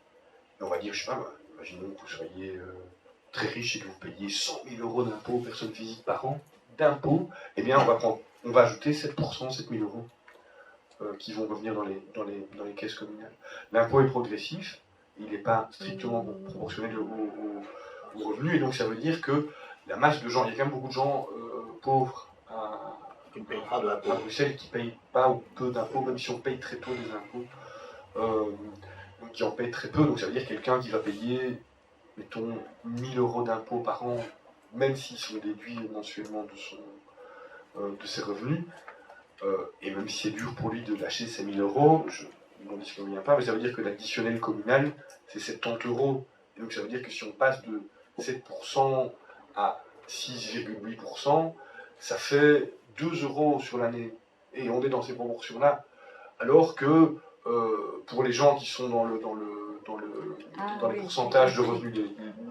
et on va dire, je sais pas, imaginons que vous soyez très riche et que vous payiez 100 000 euros d'impôts aux personnes physiques par an, d'impôts, eh bien on va ajouter 7%, 7 000 euros qui vont revenir dans les caisses communales. L'impôt est progressif, il n'est pas strictement proportionnel au revenu, et donc ça veut dire que la masse de gens, il y a quand même beaucoup de gens pauvres à Bruxelles qui ne payent pas ou peu d'impôts, même si on paye très tôt des impôts, donc qui en payent très peu, donc ça veut dire quelqu'un qui va payer, mettons, 1 000 euros d'impôts par an, même s'ils sont déduits mensuellement de ses revenus, et même si c'est dur pour lui de lâcher ces 1 000 euros, je n'en discrimine pas, mais ça veut dire que l'additionnel communal, c'est 70 euros. Et donc ça veut dire que si on passe de 7% à 6,8%, ça fait 2 euros sur l'année. Et on est dans ces proportions-là. Alors que pour les gens qui sont dans les pourcentages de revenus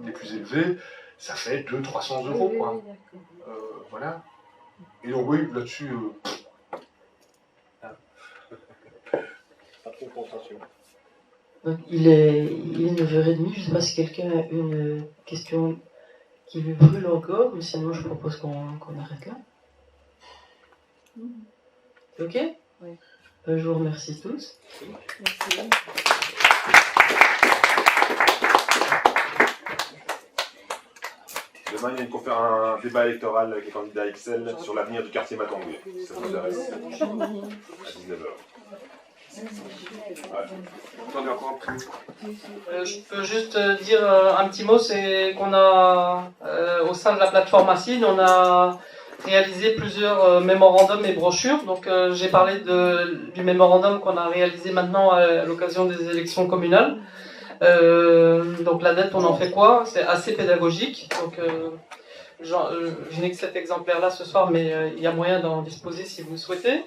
les plus élevés, ça fait 200-300 euros. Quoi. Voilà. Et donc oui, là-dessus... Pas trop de concentration. Donc, il est 9h30, je ne sais pas si quelqu'un a une question qui lui brûle encore, mais sinon je propose qu'on arrête là. C'est ok ? Oui. Je vous remercie tous. Merci. Demain, il y a un débat électoral avec les candidats Excel sur l'avenir du quartier Matangoué. Ça vous intéresse à 19h. Je peux juste dire un petit mot, c'est qu'on a, au sein de la plateforme Acide, on a réalisé plusieurs mémorandums et brochures. Donc j'ai parlé du mémorandum qu'on a réalisé maintenant à l'occasion des élections communales. Donc la dette, on en fait quoi ? C'est assez pédagogique. Donc Je n'ai que cet exemplaire-là ce soir, mais il y a moyen d'en disposer si vous souhaitez.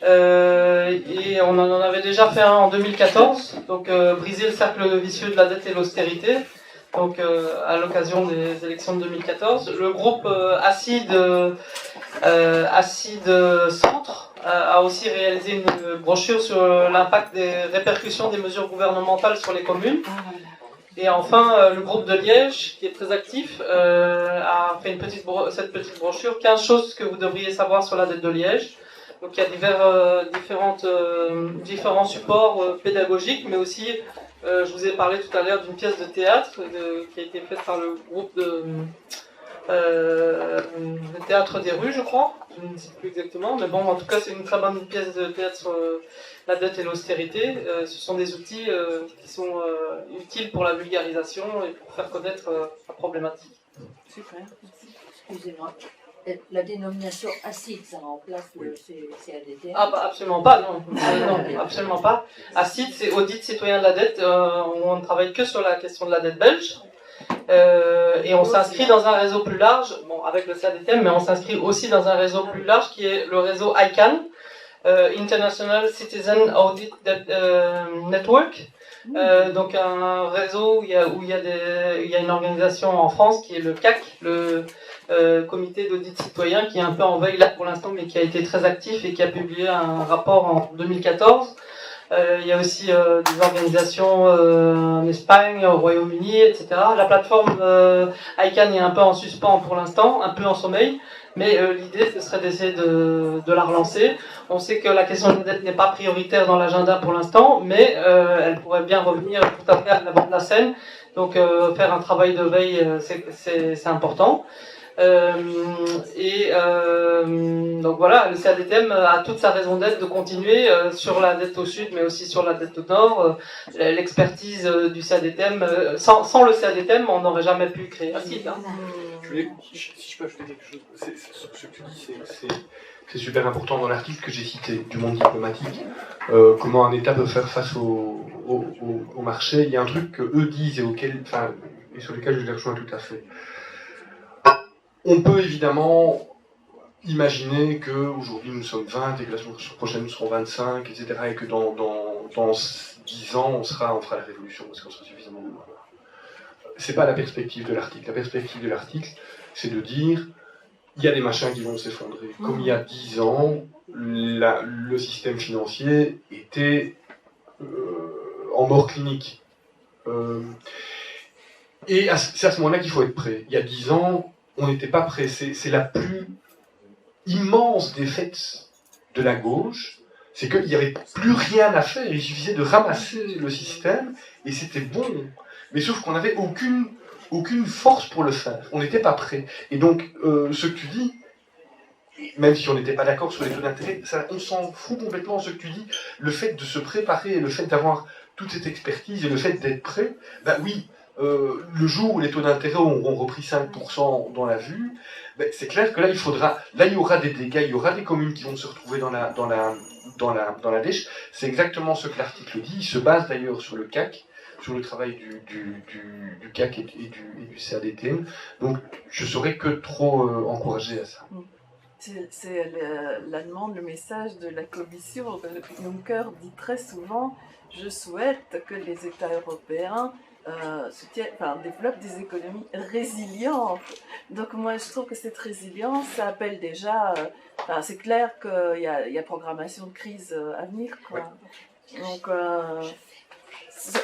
Et on en avait déjà fait un en 2014, donc briser le cercle vicieux de la dette et l'austérité, donc à l'occasion des élections de 2014. Le groupe Acide Centre a aussi réalisé une brochure sur l'impact des répercussions des mesures gouvernementales sur les communes. Et enfin, le groupe de Liège, qui est très actif, a fait cette petite brochure, 15 choses que vous devriez savoir sur la dette de Liège. Donc il y a différents supports pédagogiques, mais aussi, je vous ai parlé tout à l'heure d'une pièce de théâtre qui a été faite par le groupe de théâtre des rues, je crois. Je ne sais plus exactement, mais bon, en tout cas, c'est une très bonne pièce de théâtre sur la dette et l'austérité. Ce sont des outils qui sont utiles pour la vulgarisation et pour faire connaître la problématique. Super. Excusez-moi. La dénomination acide, ça remplace le CADTM? Ah, bah, absolument pas, non. Non, absolument pas. ACID, c'est Audit Citoyen de la Dette. On ne travaille que sur la question de la dette belge. Et on s'inscrit dans un réseau plus large, bon, avec le CADTM, mais on s'inscrit aussi dans un réseau plus large qui est le réseau ICANN, International Citizen Audit Network. Donc un réseau où il y a une organisation en France qui est le CAC, le Comité d'audit citoyen, qui est un peu en veille là pour l'instant, mais qui a été très actif et qui a publié un rapport en 2014. Il y a aussi des organisations en Espagne, au Royaume-Uni, etc. La plateforme ICANN est un peu en suspens pour l'instant, un peu en sommeil, mais l'idée ce serait d'essayer de la relancer. On sait que la question de la dette n'est pas prioritaire dans l'agenda pour l'instant, mais elle pourrait bien revenir tout à fait à l'avant de la scène. Donc faire un travail de veille, c'est important. Donc voilà, le CADTM a toute sa raison d'être de continuer sur la dette au sud, mais aussi sur la dette au nord. L'expertise du CADTM, sans le CADTM, on n'aurait jamais pu créer ACID. Hein. Si je peux ajouter quelque chose, ce que tu dis, c'est super important dans l'article que j'ai cité du monde diplomatique. Comment un État peut faire face au marché. Il y a un truc que eux disent et sur lequel je les rejoins tout à fait. On peut évidemment imaginer qu'aujourd'hui nous sommes 20 et que la semaine prochaine nous serons 25, etc. et que dans 10 ans on fera la révolution parce qu'on sera suffisamment nombreux. C'est pas la perspective de l'article. La perspective de l'article, c'est de dire il y a des machins qui vont s'effondrer. Comme il y a 10 ans, le système financier était en mort clinique. Et c'est à ce moment-là qu'il faut être prêt. Il y a 10 ans, on n'était pas prêt. C'est la plus immense défaite de la gauche, c'est qu'il n'y avait plus rien à faire. Il suffisait de ramasser le système et c'était bon. Mais sauf qu'on n'avait aucune force pour le faire. On n'était pas prêt. Et donc, ce que tu dis, même si on n'était pas d'accord sur les taux d'intérêt, on s'en fout complètement ce que tu dis. Le fait de se préparer et le fait d'avoir toute cette expertise et le fait d'être prêt, ben oui, le jour où les taux d'intérêt auront repris 5% dans la vue, ben c'est clair que là il y aura des dégâts, il y aura des communes qui vont se retrouver dans la dèche. C'est exactement ce que l'article dit. Il se base d'ailleurs sur le CAC, sur le travail du CAC et du CADTM. Donc je ne saurais que trop encourager à ça. C'est la demande, le message de la Commission. Juncker dit très souvent « Je souhaite que les États européens développent des économies résilientes ». Donc moi je trouve que cette résilience, ça appelle déjà... c'est clair qu'il y a programmation de crise à venir, quoi. Ouais. Donc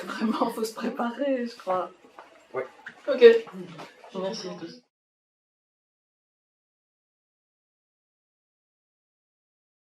vraiment, il faut se préparer, je crois. Ouais. Ok. Merci à tous.